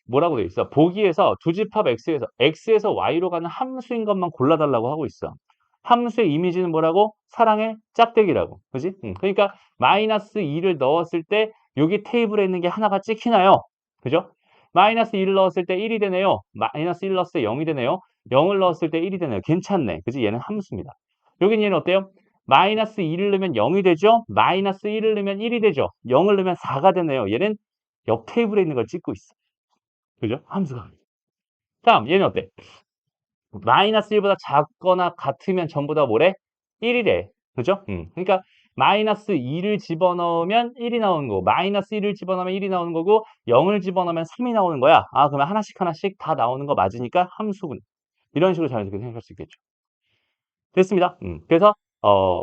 뭐라고 돼 있어? 보기에서 두 집합 x에서 y로 가는 함수인 것만 골라달라고 하고 있어. 함수의 이미지는 뭐라고? 사랑의 짝대기라고. 그지? 그러니까 마이너스 2를 넣었을 때 여기 테이블에 있는 게 하나가 찍히나요? 그죠? 마이너스 2를 넣었을 때 1이 되네요. 마이너스 1 넣었을 때 0이 되네요. 0을 넣었을 때 1이 되네요. 괜찮네. 그지? 얘는 함수입니다. 여긴 얘는 어때요? 마이너스 2를 넣으면 0이 되죠? 마이너스 1을 넣으면 1이 되죠? 0을 넣으면 4가 되네요. 얘는 옆 테이블에 있는 걸 찍고 있어. 그죠? 함수가. 다음, 얘는 어때? 마이너스 1보다 작거나 같으면 전부 다 뭐래? 1이래. 그죠? 그러니까 마이너스 2를 집어넣으면 1이 나오는 거고, 마이너스 1을 집어넣으면 1이 나오는 거고, 0을 집어넣으면 3이 나오는 거야. 아, 그러면 하나씩 하나씩 다 나오는 거 맞으니까 함수군. 이런 식으로 자연스럽게 생각할 수 있겠죠. 됐습니다. 그래서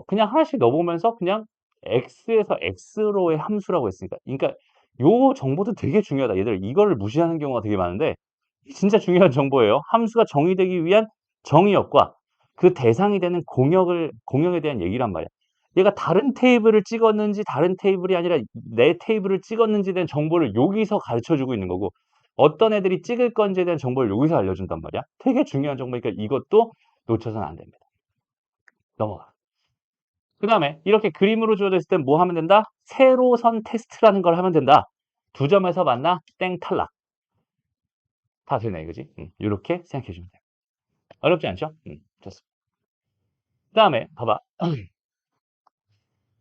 그냥 하나씩 넣어보면서 그냥 x에서 x로의 함수라고 했으니까. 그러니까 요 정보도 되게 중요하다. 얘들 이거를 무시하는 경우가 되게 많은데 진짜 중요한 정보예요. 함수가 정의되기 위한 정의역과 그 대상이 되는 공역에 대한 얘기란 말이야. 얘가 다른 테이블을 찍었는지 다른 테이블이 아니라 내 테이블을 찍었는지에 대한 정보를 여기서 가르쳐 주고 있는 거고, 어떤 애들이 찍을 건지에 대한 정보를 여기서 알려준단 말이야. 되게 중요한 정보니까 이것도 놓쳐서는 안 됩니다. 넘어가. 그 다음에 이렇게 그림으로 주어져 있을 땐 뭐 하면 된다? 세로선 테스트라는 걸 하면 된다. 두 점에서 만나 땡 탈락. 다 되네 이거지. 이렇게 생각해 주면 돼요. 어렵지 않죠? 좋습니다. 그 다음에 봐봐.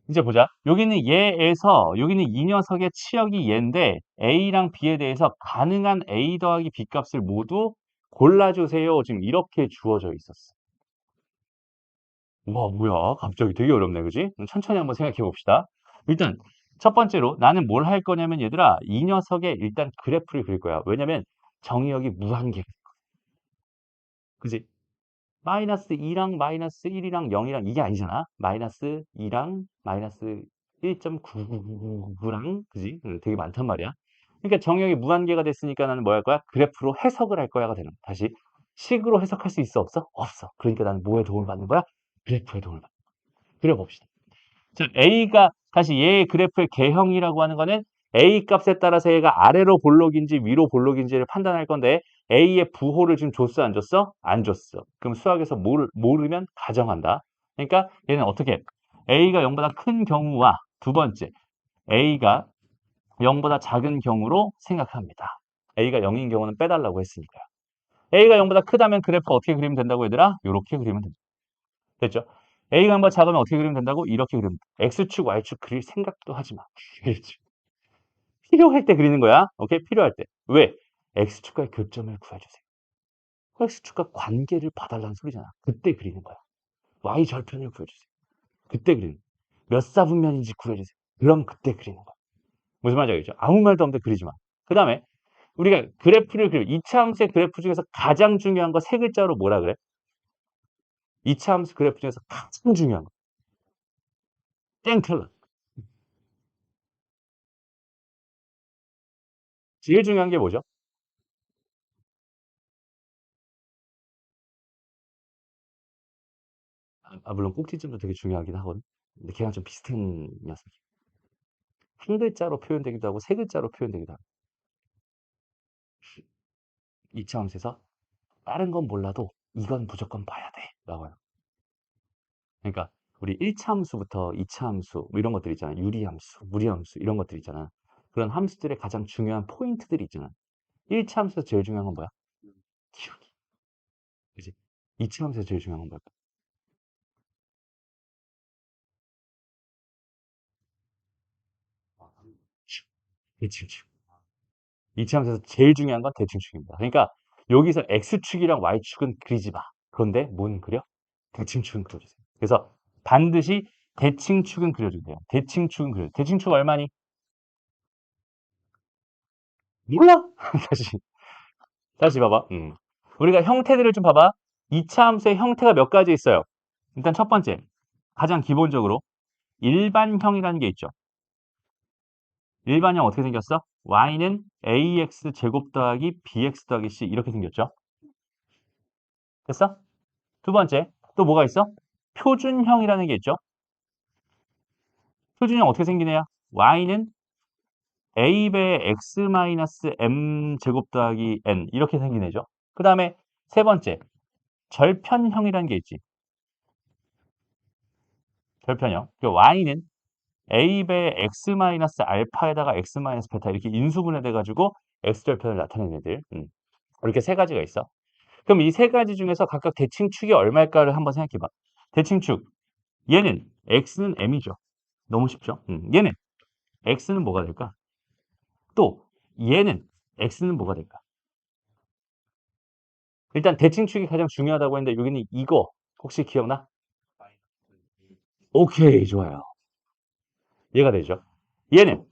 이제 보자. 여기는 얘에서 여기는 이 녀석의 치역이 얘인데 A랑 B에 대해서 가능한 A 더하기 B 값을 모두 골라주세요. 지금 이렇게 주어져 있었어. 와, 뭐야. 갑자기 되게 어렵네. 그지? 천천히 한번 생각해 봅시다. 일단 첫 번째로 나는 뭘 할 거냐면 얘들아, 이 녀석의 일단 그래프를 그릴 거야. 왜냐면 정의역이 무한계. 그지? 마이너스 2랑 마이너스 1이랑 0이랑 이게 아니잖아. 마이너스 2랑 마이너스 1.9999랑 그지? 되게 많단 말이야. 그러니까 정의역이 무한계가 됐으니까 나는 뭐 할 거야? 그래프로 해석을 할 거야가 되는 거야. 다시 식으로 해석할 수 있어 없어? 없어. 그러니까 나는 뭐에 도움을 받는 거야? 그래프에 도움을 받는 거야. 그려봅시다. 즉 A가 다시 얘의 그래프의 개형이라고 하는 거는 A 값에 따라서 얘가 아래로 볼록인지 위로 볼록인지를 판단할 건데 A의 부호를 지금 줬어 안 줬어? 안 줬어. 그럼 수학에서 모르면 가정한다. 그러니까 얘는 어떻게 A가 0보다 큰 경우와 두 번째 A가 0보다 작은 경우로 생각합니다. A가 0인 경우는 빼달라고 했으니까요. A가 0보다 크다면 그래프 어떻게 그리면 된다고 얘들아? 이렇게 그리면 됩니다. 됐죠? A가 0보다 작으면 어떻게 그리면 된다고? 이렇게 그리면 돼. X축, Y축 그릴 생각도 하지 마. 필요할 때 그리는 거야. 오케이? 필요할 때. 왜? X축과의 교점을 구해주세요. X축과 관계를 봐달라는 소리잖아. 그때 그리는 거야. Y 절편을 구해주세요. 그때 그리는 거야. 몇 사분면인지 구해주세요. 그럼 그때 그리는 거야. 무슨 말인지 알겠죠? 아무 말도 없는데 그리지 마. 그 다음에 우리가 그래프를 그려. 2차 함수의 그래프 중에서 가장 중요한 거 세 글자로 뭐라 그래? 2차 함수 그래프 중에서 가장 중요한 거. 땡틀러. 제일 중요한 게 뭐죠? 물론 꼭지점도 되게 중요하긴 하거든. 근데 걔랑 좀 비슷한 녀석이야. 한 글자로 표현되기도 하고 세 글자로 표현되기도 하고. 이차 함수에서 다른 건 몰라도 이건 무조건 봐야 돼. 라고요. 그러니까 우리 1차 함수부터 2차 함수 뭐 이런 것들 있잖아. 유리함수, 무리함수 이런 것들 있잖아. 그런 함수들의 가장 중요한 포인트들이 있잖아. 1차 함수에서 제일 중요한 건 뭐야? 키우기. 그지? 2차 함수에서 제일 중요한 건 뭐야? 축. 대칭축. 이차함수에서 제일 중요한 건 대칭축입니다. 그러니까 여기서 x축이랑 y축은 그리지 마. 그런데 뭔 그려? 대칭축은 그려주세요. 그래서 반드시 대칭축은 그려주세요. 대칭축은 그려. 대칭축 얼마니? 몰라? 다시 다시 봐봐. 우리가 형태들을 좀 봐봐. 이차 함수의 형태가 몇 가지 있어요. 일단 첫 번째, 가장 기본적으로 일반형이라는 게 있죠. 일반형 어떻게 생겼어? y는 ax 제곱 더하기 bx 더하기 c 이렇게 생겼죠. 됐어? 두 번째, 또 뭐가 있어? 표준형이라는 게 있죠. 표준형 어떻게 생기냐? y는 a배의 x-m 제곱 더하기 n 이렇게 생긴 애죠. 그 다음에 세 번째, 절편형이라는 게 있지. 절편형. 그 y는 a배의 x-알파에다가 x-베타 이렇게 인수분해 돼가지고 x절편을 나타내는 애들. 이렇게 세 가지가 있어. 그럼 이 세 가지 중에서 각각 대칭축이 얼마일까를 한번 생각해봐. 대칭축. 얘는 x는 m이죠. 너무 쉽죠? 얘는 x는 뭐가 될까? 또 얘는 x는 뭐가 될까? 일단 대칭축이 가장 중요하다고 했는데 여기는 이거 혹시 기억나? 오케이, 좋아요. 얘가 되죠. 얘는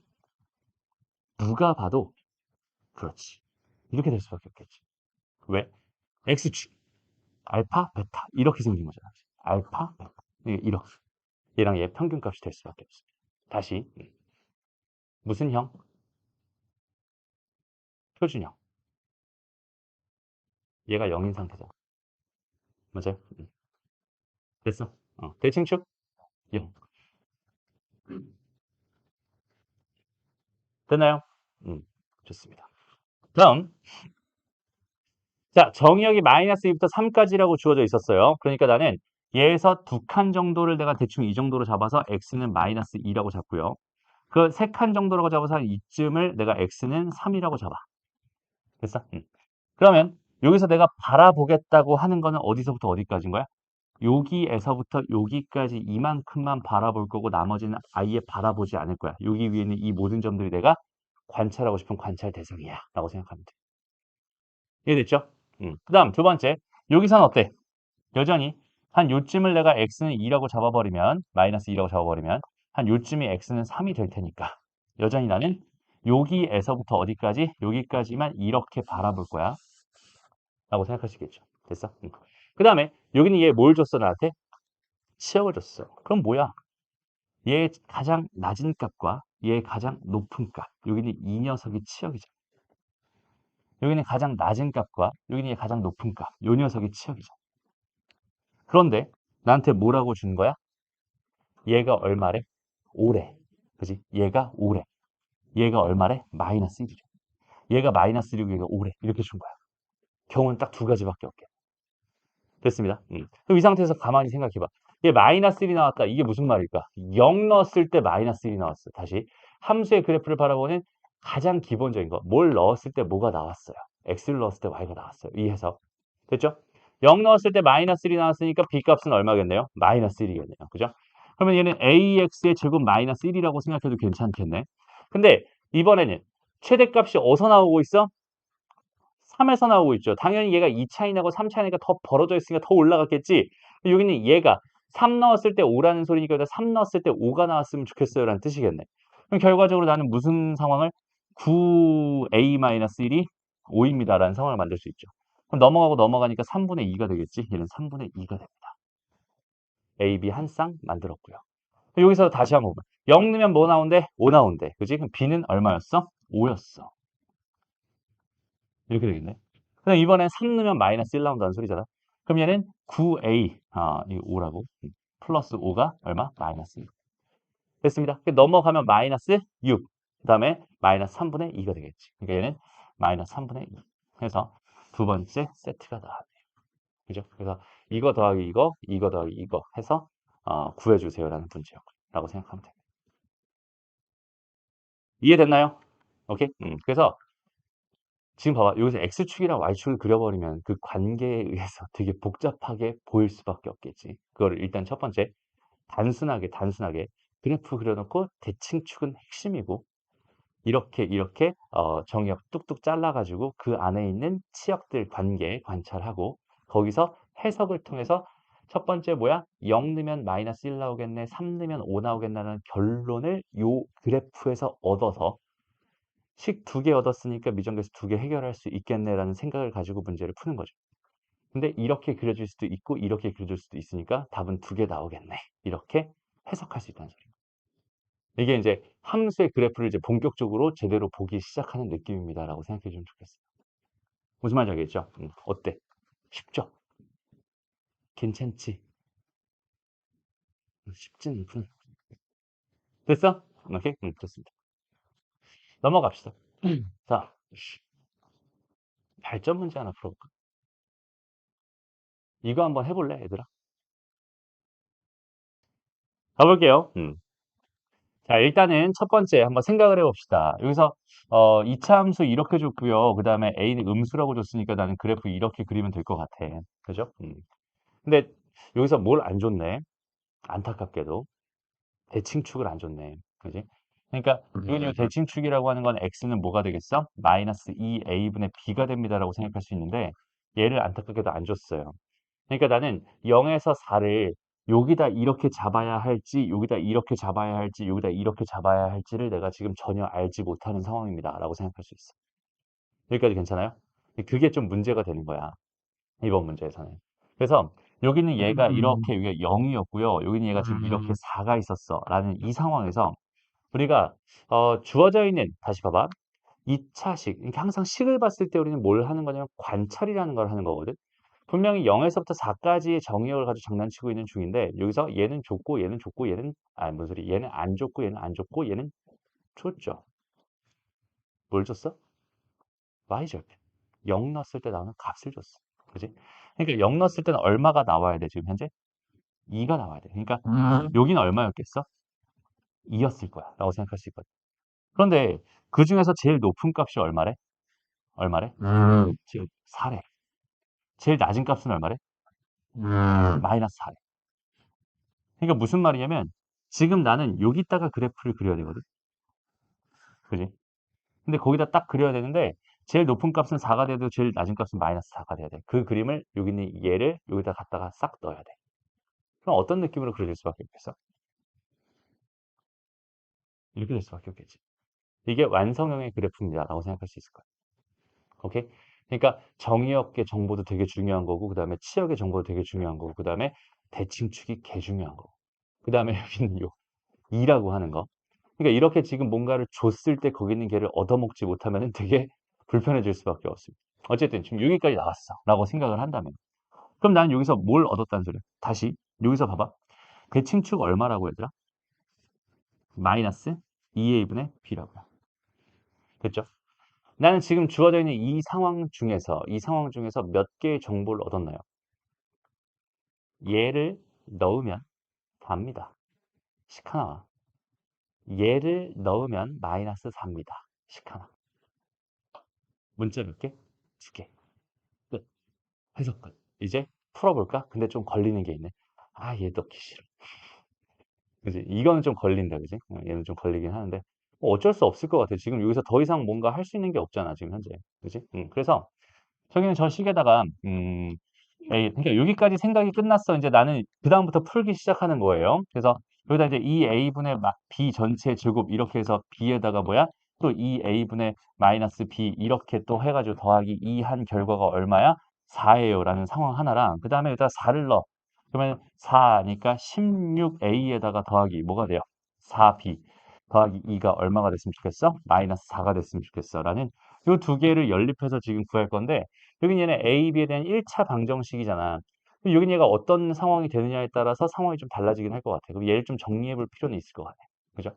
누가 봐도 그렇지. 이렇게 될 수밖에 없겠지. 왜? X축, 알파, 베타 이렇게 생긴 거잖아. 알파, 베타. 이렇게. 얘랑 얘 평균값이 될 수밖에 없습니다. 다시 무슨 형? 표준형. 얘가 0인 상태잖아. 맞아요? 됐어. 대칭축 0. 됐나요? 좋습니다. 다음. 자, 정의역이 마이너스 2부터 3까지라고 주어져 있었어요. 그러니까 나는 얘에서 두 칸 정도를 내가 대충 이 정도로 잡아서 x는 마이너스 2라고 잡고요. 그 세 칸 정도라고 잡아서 한 이쯤을 내가 x는 3이라고 잡아. 됐어? 그러면 여기서 내가 바라보겠다고 하는 거는 어디서부터 어디까지인 거야? 여기에서부터 여기까지 이만큼만 바라볼 거고 나머지는 아예 바라보지 않을 거야. 여기 위에 있는 이 모든 점들이 내가 관찰하고 싶은 관찰 대상이야 라고 생각하면 돼. 이해됐죠? 그 다음 두 번째, 여기선 어때? 여전히 한 요쯤을 내가 x는 2라고 잡아버리면 마이너스 2라고 잡아버리면 한 요쯤이 x는 3이 될 테니까 여전히 나는 여기에서부터 어디까지? 여기까지만 이렇게 바라볼 거야 라고 생각할 수 있겠죠. 됐어? 그 다음에 여기는 얘 뭘 줬어 나한테? 치역을 줬어. 그럼 뭐야? 얘 가장 낮은 값과 얘 가장 높은 값. 여기는 이 녀석이 치역이죠. 여기는 가장 낮은 값과 여기는 얘 가장 높은 값. 요 녀석이 치역이죠. 그런데 나한테 뭐라고 준 거야? 얘가 얼마래? 5래. 그지? 얘가 5래. 얘가 얼마래? 마이너스 1이죠. 얘가 마이너스 1이고 얘가 5래. 이렇게 준 거야. 경우는 딱 두 가지밖에 없게. 됐습니다. 그럼 이 상태에서 가만히 생각해봐. 얘 마이너스 1이 나왔다. 이게 무슨 말일까? 0 넣었을 때 마이너스 1이 나왔어. 다시 함수의 그래프를 바라보는 가장 기본적인 거. 뭘 넣었을 때 뭐가 나왔어요. x를 넣었을 때 y가 나왔어요. 이 해석. 됐죠? 0 넣었을 때 마이너스 1이 나왔으니까 b 값은 얼마겠네요? 마이너스 1이겠네요. 그죠? 그러면 얘는 ax의 제곱 마이너스 1이라고 생각해도 괜찮겠네. 근데 이번에는 최대값이 어디서 나오고 있어? 3에서 나오고 있죠. 당연히 얘가 2 차이 나고 3 차이 나니까 더 벌어져 있으니까 더 올라갔겠지. 여기는 얘가 3 넣었을 때 5라는 소리니까 여기다 3 넣었을 때 5가 나왔으면 좋겠어요 라는 뜻이겠네. 그럼 결과적으로 나는 무슨 상황을 9a-1이 5입니다 라는 상황을 만들 수 있죠. 그럼 넘어가고 넘어가니까 3분의 2가 되겠지. 얘는 3분의 2가 됩니다. a, b 한 쌍 만들었고요. 여기서 다시 한번 보면 0 넣으면 뭐 나온대? 5 나온대. 그지? 그럼 b는 얼마였어? 5였어. 이렇게 되겠네. 그럼 이번엔 3 넣으면 마이너스 1 나온다는 소리잖아. 그럼 얘는 9a, 이 5라고. 플러스 5가 얼마? 마이너스 6. 됐습니다. 넘어가면 마이너스 6. 그 다음에 마이너스 3분의 2가 되겠지. 그러니까 얘는 마이너스 3분의 2. 해서 두 번째 세트가 나왔네요. 그죠? 그래서 이거 더하기 이거 더하기 이거 해서 구해주세요라는 문제라고 생각하면 됩니다. 이해됐나요? 오케이? 그래서 지금 봐봐. 여기서 X축이랑 Y축을 그려버리면 그 관계에 의해서 되게 복잡하게 보일 수밖에 없겠지. 그거를 일단 첫 번째, 단순하게 그래프 그려놓고 대칭축은 핵심이고, 이렇게 정의역 뚝뚝 잘라가지고 그 안에 있는 치역들 관계 관찰하고, 거기서 해석을 통해서 첫 번째 뭐야? 0 넣으면 마이너스 1 나오겠네, 3 넣으면 5 나오겠다는 결론을 요 그래프에서 얻어서 식 두 개 얻었으니까 미정계수 두 개 해결할 수 있겠네라는 생각을 가지고 문제를 푸는 거죠. 근데 이렇게 그려질 수도 있고 이렇게 그려질 수도 있으니까 답은 두 개 나오겠네. 이렇게 해석할 수 있다는 소리입니다. 이게 이제 함수의 그래프를 이제 본격적으로 제대로 보기 시작하는 느낌입니다라고 생각해 주면 좋겠어요. 무슨 말인지 알겠죠? 어때? 쉽죠? 괜찮지? 쉽지는 않군. 됐어? 오케이? 좋습니다. 넘어갑시다. 자, 발전 문제 하나 풀어볼까? 이거 한번 해볼래, 얘들아? 가볼게요. 자, 일단은 첫 번째 한번 생각을 해봅시다. 여기서 2차 함수 이렇게 줬고요. 그 다음에 a는 음수라고 줬으니까 나는 그래프 이렇게 그리면 될 것 같아. 그죠? 근데 여기서 뭘 안 줬네. 안타깝게도 대칭축을 안 줬네. 그지? 그러니까 이건 이 대칭축이라고 하는 건 x는 뭐가 되겠어? 마이너스 2a분의 b가 됩니다라고 생각할 수 있는데 얘를 안타깝게도 안 줬어요. 그러니까 나는 0에서 4를 여기다 이렇게 잡아야 할지, 여기다 이렇게 잡아야 할지, 여기다 이렇게 잡아야 할지를 내가 지금 전혀 알지 못하는 상황입니다. 라고 생각할 수 있어. 여기까지 괜찮아요? 그게 좀 문제가 되는 거야. 이번 문제에서는. 그래서 여기는 얘가 이렇게 여기가 0이었고요. 여기는 얘가 지금 이렇게 4가 있었어. 라는 이 상황에서 우리가 주어져 있는 다시 봐봐. 2차식. 그러니까 항상 식을 봤을 때 우리는 뭘 하는 거냐면 관찰이라는 걸 하는 거거든. 분명히 0에서부터 4까지의 정의역을 가지고 장난치고 있는 중인데 여기서 얘는 줬고 얘는 줬고 얘는 뭔 소리 얘는 안 줬고 얘는 안 줬고 얘는 줬죠. 뭘 줬어? y절편. 0 넣었을 때 나오는 값을 줬어. 그지? 그러니까 0 넣었을 때는 얼마가 나와야 돼 지금 현재? 2가 나와야 돼. 그러니까 여기는 얼마였겠어? 2였을 거야 라고 생각할 수 있거든. 그런데 그 중에서 제일 높은 값이 얼마래? 얼마래? 지금 4래. 제일 낮은 값은 얼마래? 마이너스 4래. 그러니까 무슨 말이냐면 지금 나는 여기다가 그래프를 그려야 되거든. 그지? 근데 거기다 딱 그려야 되는데 제일 높은 값은 4가 돼도 제일 낮은 값은 마이너스 4가 돼야 돼. 그 그림을 여기 있는 얘를 여기다 갖다가 싹 넣어야 돼. 그럼 어떤 느낌으로 그려질 수밖에 없겠어? 이렇게 될 수밖에 없겠지. 이게 완성형의 그래프입니다라고 생각할 수 있을 거야. 오케이? 그러니까 정의역의 정보도 되게 중요한 거고 그 다음에 치역의 정보도 되게 중요한 거고 그 다음에 대칭축이 개 중요한 거고 그 다음에 여기는 요 2라고 하는 거. 그러니까 이렇게 지금 뭔가를 줬을 때 거기 있는 개를 얻어먹지 못하면 되게 불편해질 수밖에 없습니다. 어쨌든 지금 여기까지 나왔어 라고 생각을 한다면 그럼 나는 여기서 뭘 얻었다는 소리야? 다시 여기서 봐봐. 대칭축 얼마라고 얘들아? 마이너스 2a분의 b라고요. 됐죠? 나는 지금 주어져 있는 이 상황 중에서 몇 개의 정보를 얻었나요? 얘를 넣으면 답니다. 식 하나. 얘를 넣으면 마이너스 4입니다. 식 하나. 문자 몇 개? 2개. 끝. 해석 끝. 이제 풀어볼까? 근데 좀 걸리는 게 있네. 얘 넣기 싫어. 그지? 이거는 좀 걸린다, 그지? 얘는 좀 걸리긴 하는데 어쩔 수 없을 것 같아. 지금 여기서 더 이상 뭔가 할 수 있는 게 없잖아, 지금 현재. 그지? 그래서 저기는 저 식에다가 그러니까 여기까지 생각이 끝났어. 이제 나는 그다음부터 풀기 시작하는 거예요. 그래서 여기다 이제 2a분의 b 전체 제곱 이렇게 해서 b에다가 뭐야? 또 2a분의 마이너스 b 이렇게 또 해가지고 더하기 2 한 결과가 얼마야? 4예요. 라는 상황 하나랑 그 다음에 여기다 4를 넣어. 그러면 4니까 16a에다가 더하기 뭐가 돼요? 4b 더하기 2가 얼마가 됐으면 좋겠어? 마이너스 4가 됐으면 좋겠어. 라는 이 두 개를 연립해서 지금 구할 건데 여기 얘는 A, B에 대한 1차 방정식이잖아. 여기 얘가 어떤 상황이 되느냐에 따라서 상황이 좀 달라지긴 할 것 같아. 그럼 얘를 좀 정리해 볼 필요는 있을 것 같아. 그죠?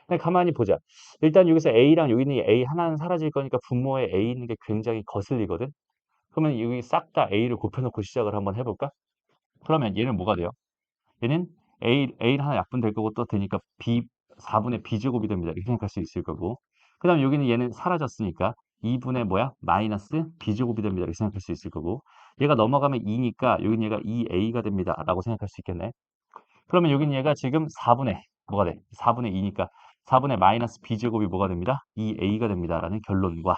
근데 가만히 보자. 일단 여기서 A랑 여기 있는 A 하나는 사라질 거니까 분모에 A 있는 게 굉장히 거슬리거든. 그러면 여기 싹 다 A를 곱해놓고 시작을 한번 해볼까? 그러면 얘는 뭐가 돼요? 얘는 A는 하나 약분될 거고 또 되니까 B, 4분의 B제곱이 됩니다. 이렇게 생각할 수 있을 거고. 그 다음에 여기는 얘는 사라졌으니까 2분의 뭐야? 마이너스 B제곱이 됩니다. 이렇게 생각할 수 있을 거고. 얘가 넘어가면 2니까 여기는 얘가 2A가 됩니다. 라고 생각할 수 있겠네. 그러면 여기는 얘가 지금 4분의 뭐가 돼? 4분의 2니까 4분의 마이너스 B제곱이 뭐가 됩니다? 2A가 됩니다. 라는 결론과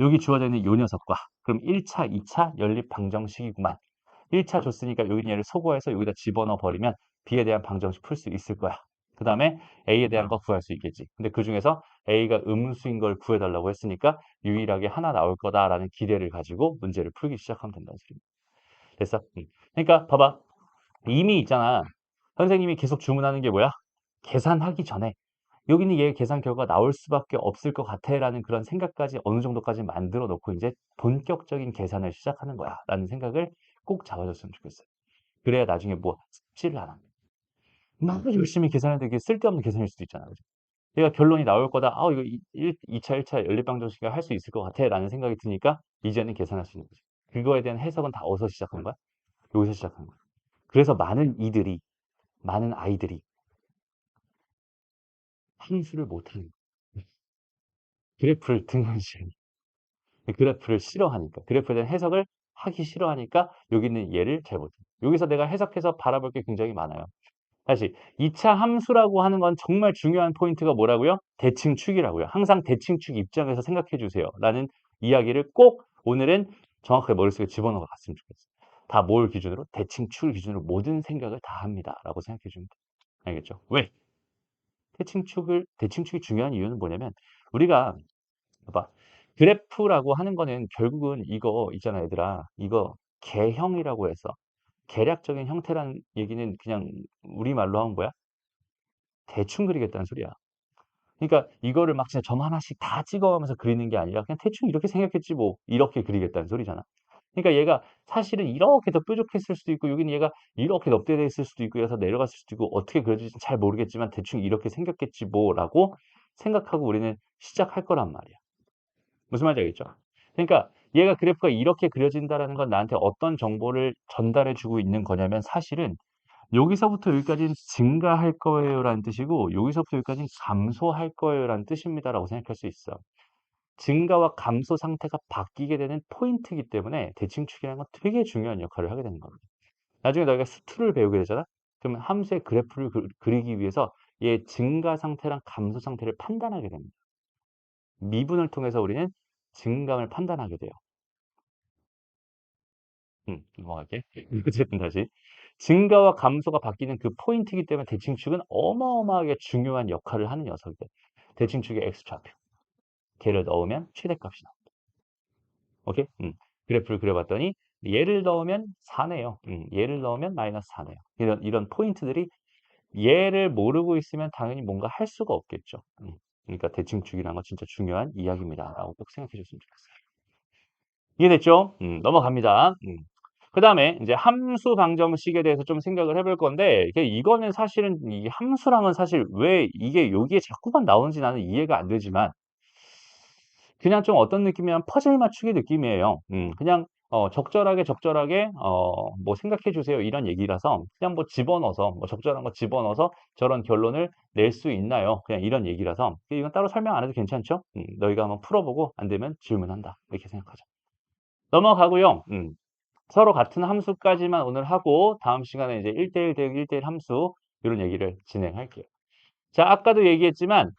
여기 주어져 있는 요 녀석과 그럼 1차, 2차 연립 방정식이구만. 1차 줬으니까 여기 얘를 소거해서 여기다 집어넣어 버리면 B에 대한 방정식 풀 수 있을 거야. 그 다음에 A에 대한 거 구할 수 있겠지. 근데 그 중에서 A가 음수인 걸 구해달라고 했으니까 유일하게 하나 나올 거다라는 기대를 가지고 문제를 풀기 시작하면 된다는 소리입니다. 됐어? 그러니까 봐봐. 이미 있잖아. 선생님이 계속 주문하는 게 뭐야? 계산하기 전에 여기는 얘 계산 결과가 나올 수밖에 없을 것 같아라는 그런 생각까지 어느 정도까지 만들어 놓고 이제 본격적인 계산을 시작하는 거야 라는 생각을 꼭 잡아줬으면 좋겠어요. 그래야 나중에 뭐 습지를 안 합니다. 막 열심히 계산해도 이게 쓸데없는 계산일 수도 있잖아. 그죠? 얘가 결론이 나올 거다. 이거 2차, 1차 연립방정식을 할 수 있을 것 같아 라는 생각이 드니까 이제는 계산할 수 있는 거지. 그거에 대한 해석은 다 어디서 시작한 거야? 여기서 시작한 거야. 그래서 많은 아이들이 함수를 못하는 거야. 그래프를 등한시하니 그래프를 싫어하니까 그래프에 대한 해석을 하기 싫어하니까 여기 있는 얘를 잘 못해. 여기서 내가 해석해서 바라볼 게 굉장히 많아요. 다시 2차 함수라고 하는 건 정말 중요한 포인트가 뭐라고요? 대칭축이라고요. 항상 대칭축 입장에서 생각해 주세요. 라는 이야기를 꼭 오늘은 정확하게 머릿속에 집어넣어 갔으면 좋겠어요. 다 뭘 기준으로? 대칭축을 기준으로 모든 생각을 다 합니다라고 생각해 주면 돼. 알겠죠? 왜? 대칭축이 중요한 이유는 뭐냐면 우리가 봐봐. 그래프라고 하는 거는 결국은 이거 있잖아, 얘들아. 이거 개형이라고 해서 계략적인 형태라는 얘기는 그냥 우리말로 하면 뭐야? 대충 그리겠다는 소리야. 그러니까 이거를 막 진짜 점 하나씩 다 찍어가면서 그리는 게 아니라 그냥 대충 이렇게 생각했지 뭐 이렇게 그리겠다는 소리잖아. 그러니까 얘가 사실은 이렇게 더 뾰족했을 수도 있고 여기는 얘가 이렇게 넙대대 있을 수도 있고 해서 내려갔을 수도 있고 어떻게 그려질지 잘 모르겠지만 대충 이렇게 생겼겠지 뭐라고 생각하고 우리는 시작할 거란 말이야. 무슨 말인지 알겠죠? 그러니까 얘가 그래프가 이렇게 그려진다라는 건 나한테 어떤 정보를 전달해 주고 있는 거냐면 사실은 여기서부터 여기까지는 증가할 거예요라는 뜻이고 여기서부터 여기까지는 감소할 거예요라는 뜻입니다라고 생각할 수 있어. 증가와 감소 상태가 바뀌게 되는 포인트이기 때문에 대칭축이라는 건 되게 중요한 역할을 하게 되는 겁니다. 나중에 너희가 수투를 배우게 되잖아? 그러면 함수의 그래프를 그리기 위해서 얘 증가 상태랑 감소 상태를 판단하게 됩니다. 미분을 통해서 우리는 증감을 판단하게 돼요. 넘어갈게. 어쨌든 다시. 증가와 감소가 바뀌는 그 포인트이기 때문에 대칭축은 어마어마하게 중요한 역할을 하는 녀석이다. 대칭축의 X좌표. 걔를 넣으면 최대값이 나와. 오케이? 그래프를 그려봤더니 얘를 넣으면 4네요. 얘를 넣으면 마이너스 4네요. 이런 포인트들이 얘를 모르고 있으면 당연히 뭔가 할 수가 없겠죠. 그러니까 대칭축이라는 건 진짜 중요한 이야기입니다. 라고 꼭 생각해 줬으면 좋겠어요. 이해됐죠? 넘어갑니다. 그 다음에 이제 함수 방정식에 대해서 좀 생각을 해볼 건데 이거는 사실은 이 함수랑은 사실 왜 이게 여기에 자꾸만 나오는지 나는 이해가 안 되지만 그냥 좀 어떤 느낌이냐면 퍼즐 맞추기 느낌이에요. 그냥 적절하게 뭐 생각해 주세요 이런 얘기라서 그냥 뭐 집어넣어서 뭐 적절한 거 집어넣어서 저런 결론을 낼 수 있나요? 그냥 이런 얘기라서 이건 따로 설명 안 해도 괜찮죠? 너희가 한번 풀어보고 안 되면 질문한다 이렇게 생각하죠. 넘어가고요. 서로 같은 함수까지만 오늘 하고 다음 시간에 이제 1대1 대응 1대1 함수 이런 얘기를 진행할게요. 자, 아까도 얘기했지만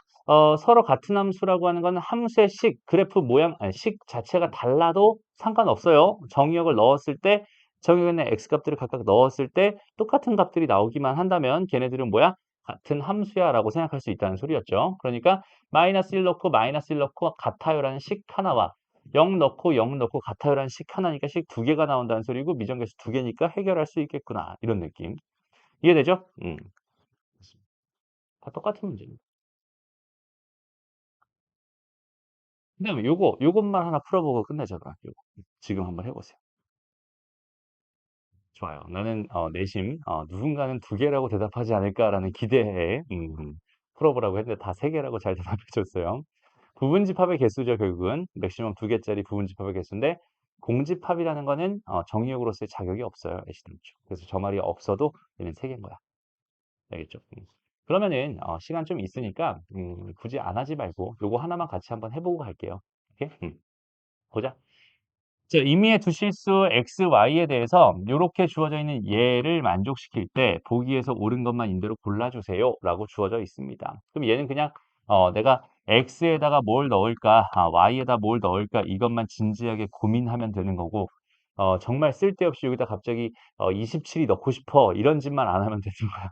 서로 같은 함수라고 하는 건 함수의 식, 그래프 모양, 아니, 식 자체가 달라도 상관없어요. 정의역을 넣었을 때 정의역에 x값들을 각각 넣었을 때 똑같은 값들이 나오기만 한다면 걔네들은 뭐야? 같은 함수야 라고 생각할 수 있다는 소리였죠. 그러니까 마이너스 1 넣고 마이너스 1 넣고 같아요라는 식 하나와 0 넣고 0 넣고 같아요라는 식 하나니까 식 두 개가 나온다는 소리고 미정계수 두 개니까 해결할 수 있겠구나. 이런 느낌. 이해되죠? 다 똑같은 문제입니다. 그다음에 요것만 하나 풀어보고 끝내자고요. 요거. 지금 한번 해보세요. 좋아요. 나는 내심 누군가는 두 개라고 대답하지 않을까라는 기대에 풀어보라고 했는데 다 세 개라고 잘 대답해 줬어요. 부분집합의 개수죠. 결국은 맥시멈 두 개짜리 부분집합의 개수인데 공집합이라는 거는 정의역으로서의 자격이 없어요. 애시당초. 그래서 저 말이 없어도 얘는 세 개인 거야. 알겠죠? 그러면은 시간 좀 있으니까 굳이 안 하지 말고 요거 하나만 같이 한번 해보고 갈게요. 오케이? 보자. 자, 임의의 두실수 x, y에 대해서 이렇게 주어져 있는 얘를 만족시킬 때 보기에서 옳은 것만 임대로 골라주세요 라고 주어져 있습니다. 그럼 얘는 그냥 내가 x에다가 뭘 넣을까, y에다 뭘 넣을까 이것만 진지하게 고민하면 되는 거고 정말 쓸데없이 여기다 갑자기 27이 넣고 싶어 이런 짓만 안 하면 되는 거야.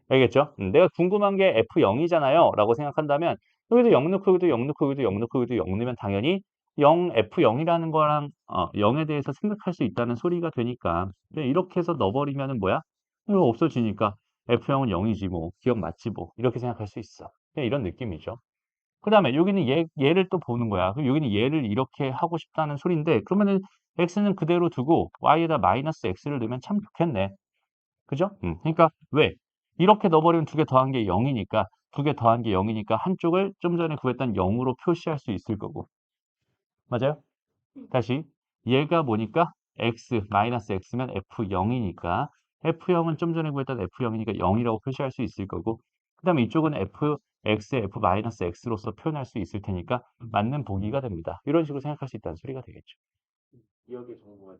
알겠죠? 내가 궁금한 게 F0이잖아요. 라고 생각한다면 여기도 0 넣고 여기도 0 넣고 여기도 0 넣고 여기도 0 넣으면 당연히 0, F0이라는 거랑 0에 대해서 생각할 수 있다는 소리가 되니까 이렇게 해서 넣어버리면은 뭐야? 이거 없어지니까 F0은 0이지 뭐. 기억 맞지 뭐. 이렇게 생각할 수 있어. 그냥 이런 느낌이죠. 그 다음에 여기는 얘를 또 보는 거야. 그럼 여기는 얘를 이렇게 하고 싶다는 소리인데 그러면은 x는 그대로 두고 y에다 마이너스 x를 넣으면 참 좋겠네. 그죠? 그러니까 왜? 이렇게 넣어버리면 두 개 더한 게 0이니까 두 개 더한 게 0이니까 한쪽을 좀 전에 구했던 0으로 표시할 수 있을 거고. 맞아요? 다시 얘가 뭐니까? x, 마이너스 x면 f0이니까 f0은 좀 전에 구했던 f0이니까 0이라고 표시할 수 있을 거고 그 다음에 이쪽은 f, x, f 마이너스 x로서 표현할 수 있을 테니까 맞는 보기가 됩니다. 이런 식으로 생각할 수 있다는 소리가 되겠죠. 기억의 정보가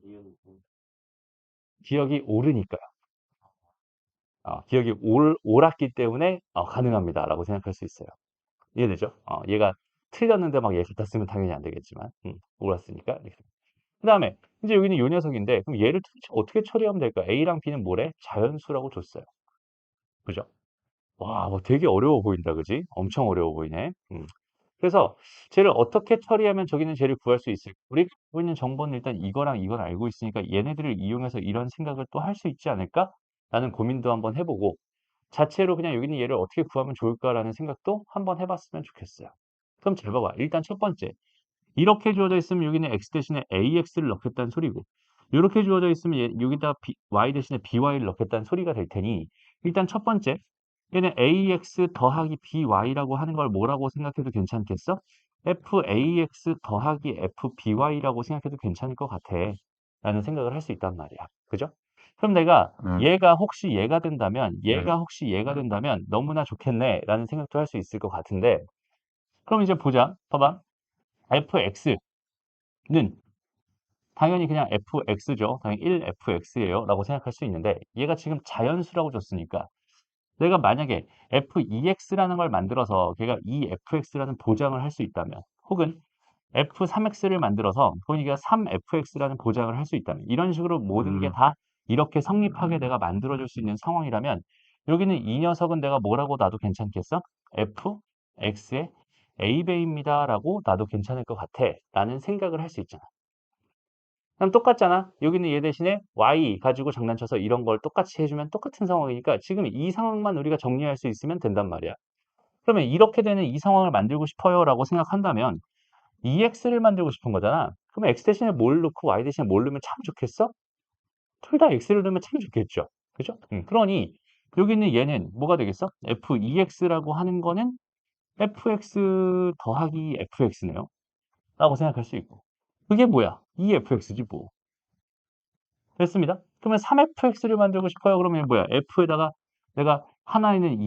기억이 옳으니까요. 기억이 옳았기 때문에 가능합니다라고 생각할 수 있어요. 이해되죠? 얘가 틀렸는데 막 얘 갖다 쓰면 당연히 안 되겠지만 옳았으니까. 그 다음에 이제 여기는 요 녀석인데 그럼 얘를 도대체 어떻게 처리하면 될까? A랑 B는 뭐래? 자연수라고 줬어요. 그죠? 와 뭐 되게 어려워 보인다. 그지? 엄청 어려워 보이네. 그래서 쟤를 어떻게 처리하면 저기는 쟤를 구할 수 있을까? 우리가 알고 있는 정보는 일단 이거랑 이걸 알고 있으니까 '얘네들을 이용해서 이런 생각을 또 할 수 있지 않을까?'라는 고민도 한번 해 보고 자체로 그냥 '여기 있는 얘를 어떻게 구하면 좋을까?'라는 생각도 한번 해 봤으면 좋겠어요. 그럼 잘 봐봐. 일단 첫 번째 이렇게 주어져 있으면 여기는 x 대신에 ax를 넣겠다는 소리고 요렇게 주어져 있으면 얘 여기다 y 대신에 by를 넣겠다는 소리가 될 테니 일단 첫 번째 얘는 ax 더하기 by라고 하는 걸 뭐라고 생각해도 괜찮겠어? fax 더하기 fby라고 생각해도 괜찮을 것 같아. 라는 생각을 할 수 있단 말이야. 그죠? 그럼 내가 얘가 혹시 얘가 된다면 너무나 좋겠네 라는 생각도 할 수 있을 것 같은데 그럼 이제 보자. 봐봐. fx는 당연히 그냥 fx죠. 당연히 1fx예요 라고 생각할 수 있는데 얘가 지금 자연수라고 줬으니까 내가 만약에 f2x라는 걸 만들어서 걔가 2fx라는 보장을 할 수 있다면 혹은 f3x를 만들어서 거기가 3fx라는 보장을 할 수 있다면 이런 식으로 모든 게 다 이렇게 성립하게 내가 만들어 줄 수 있는 상황이라면 여기는 이 녀석은 내가 뭐라고 놔도 괜찮겠어? fx의 a배입니다라고 놔도 괜찮을 것 같아 라는 생각을 할 수 있잖아. 그럼 똑같잖아. 여기는 얘 대신에 y 가지고 장난쳐서 이런 걸 똑같이 해주면 똑같은 상황이니까 지금 이 상황만 우리가 정리할 수 있으면 된단 말이야. 그러면 이렇게 되는 이 상황을 만들고 싶어요라고 생각한다면 EX를 만들고 싶은 거잖아. 그럼 X 대신에 뭘 넣고 Y 대신에 뭘 넣으면 참 좋겠어? 둘 다 X를 넣으면 참 좋겠죠. 그죠? 그러니 여기 있는 얘는 뭐가 되겠어? FEX라고 하는 거는 FX 더하기 FX네요. 라고 생각할 수 있고. 그게 뭐야? EFX지 뭐. 됐습니다. 그러면 3fx를 만들고 싶어요. 그러면 뭐야? f에다가 내가 하나에는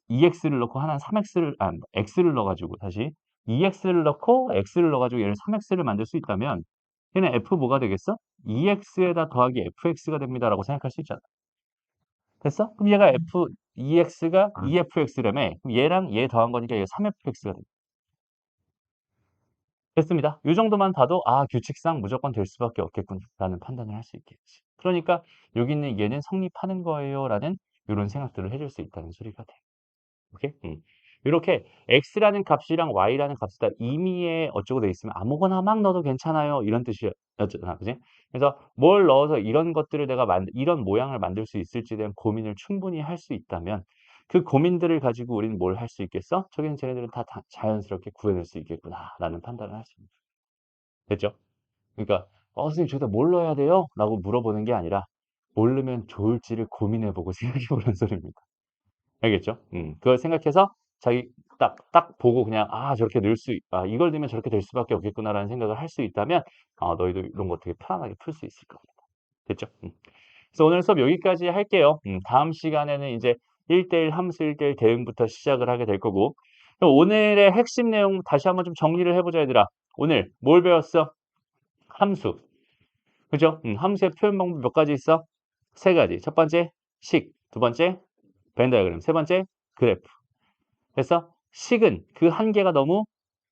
EX를 넣고 하나는 3x를 x를 넣어 가지고 다시 EX를 넣고 x를 넣어 가지고 얘를 3x를 만들 수 있다면 얘는 f 뭐가 되겠어? EX에다 더하기 fx가 됩니다라고 생각할 수 있잖아. 됐어? 그럼 얘가 EX가 EFX라며. 그럼 얘랑 얘 더한 거니까 얘가 3fx가 돼. 됐습니다. 요 정도만 봐도 '아 규칙상 무조건 될 수밖에 없겠구나.'라는 판단을 할 수 있겠지. 그러니까 '여기 있는 얘는 성립하는 거예요.'라는 요런 생각들을 해줄 수 있다는 소리가 돼. 오케이? 요렇게 x라는 값이랑 y라는 값이 다 임의에 어쩌고 돼 있으면 아무거나 막 넣어도 괜찮아요. 이런 뜻이었잖아. 그지? 그래서 뭘 넣어서 이런 것들을 내가 이런 모양을 만들 수 있을지에 대한 고민을 충분히 할 수 있다면 그 고민들을 가지고 우리는 뭘 할 수 있겠어? 저기는 쟤네들은 다 자연스럽게 구해낼 수 있겠구나라는 판단을 할 수 있는 거죠. 됐죠? 그러니까 선생님 저기다 뭘 넣어야 돼요? 라고 물어보는 게 아니라 뭘 넣으면 좋을지를 고민해 보고 생각해 보라는 소리입니다. 알겠죠? 그걸 생각해서 자기 딱 보고 그냥 '아 저렇게 넣을 수 이걸 넣으면 저렇게 될 수밖에 없겠구나.'라는 생각을 할 수 있다면 너희도 이런 거 되게 편안하게 풀 수 있을 겁니다. 됐죠? 그래서 오늘 수업 여기까지 할게요. 다음 시간에는 이제 1대1 함수 1대1 대응부터 시작을 하게 될 거고 그럼 오늘의 핵심 내용 다시 한번 좀 정리를 해 보자 얘들아. 오늘 뭘 배웠어? 함수. 그죠? 함수의 표현 방법 몇 가지 있어? 세 가지. 첫 번째 식, 두 번째 벤 다이어그램, 세 번째 그래프. 그래서 식은 그 한계가 너무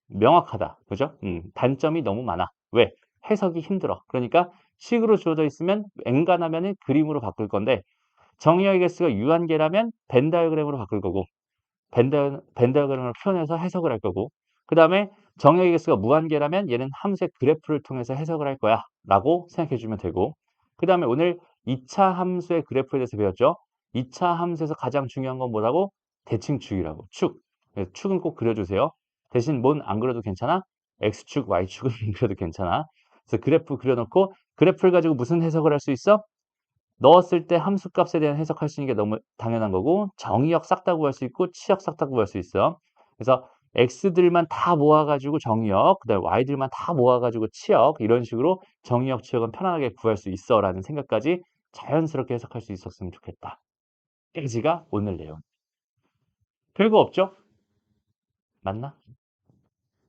명확하다. 그죠? 단점이 너무 많아. 왜? 해석이 힘들어. 그러니까 식으로 주어져 있으면 엔간하면은 그림으로 바꿀 건데 정의역의 개수가 유한계라면 벤 다이어그램으로 바꿀 거고 벤 다이어그램을 표현해서 해석을 할 거고 그다음에 정의역의 개수가 무한계라면 얘는 함수의 그래프를 통해서 해석을 할 거야 라고 생각해 주면 되고 그다음에 오늘 2차 함수의 그래프에 대해서 배웠죠. 2차 함수에서 가장 중요한 건 뭐라고? 대칭축이라고. 축. 그래서 축은 꼭 그려주세요. 대신 뭔 안 그려도 괜찮아? X축, Y축은 안 그려도 괜찮아. 그래서 그래프 그려놓고 그래프를 가지고 무슨 해석을 할 수 있어? 넣었을 때 함수값에 대한 해석할 수 있는 게 너무 당연한 거고 정의역 싹 다 구할 수 있고 치역 싹 다 구할 수 있어. 그래서 x들만 다 모아가지고 정의역, 그다음에 y들만 다 모아가지고 치역 이런 식으로 정의역, 치역은 편안하게 구할 수 있어라는 생각까지 자연스럽게 해석할 수 있었으면 좋겠다. 까지가 오늘 내용. 별거 없죠? 맞나?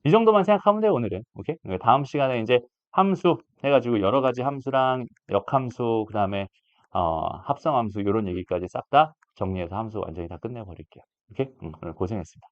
이 정도만 생각하면 돼요, 오늘은. 오케이? 다음 시간에 이제 함수 해가지고 여러 가지 함수랑 역함수, 그다음에 합성함수 이런 얘기까지 싹 다 정리해서 함수 완전히 다 끝내버릴게요. 오케이? 오늘 고생했습니다.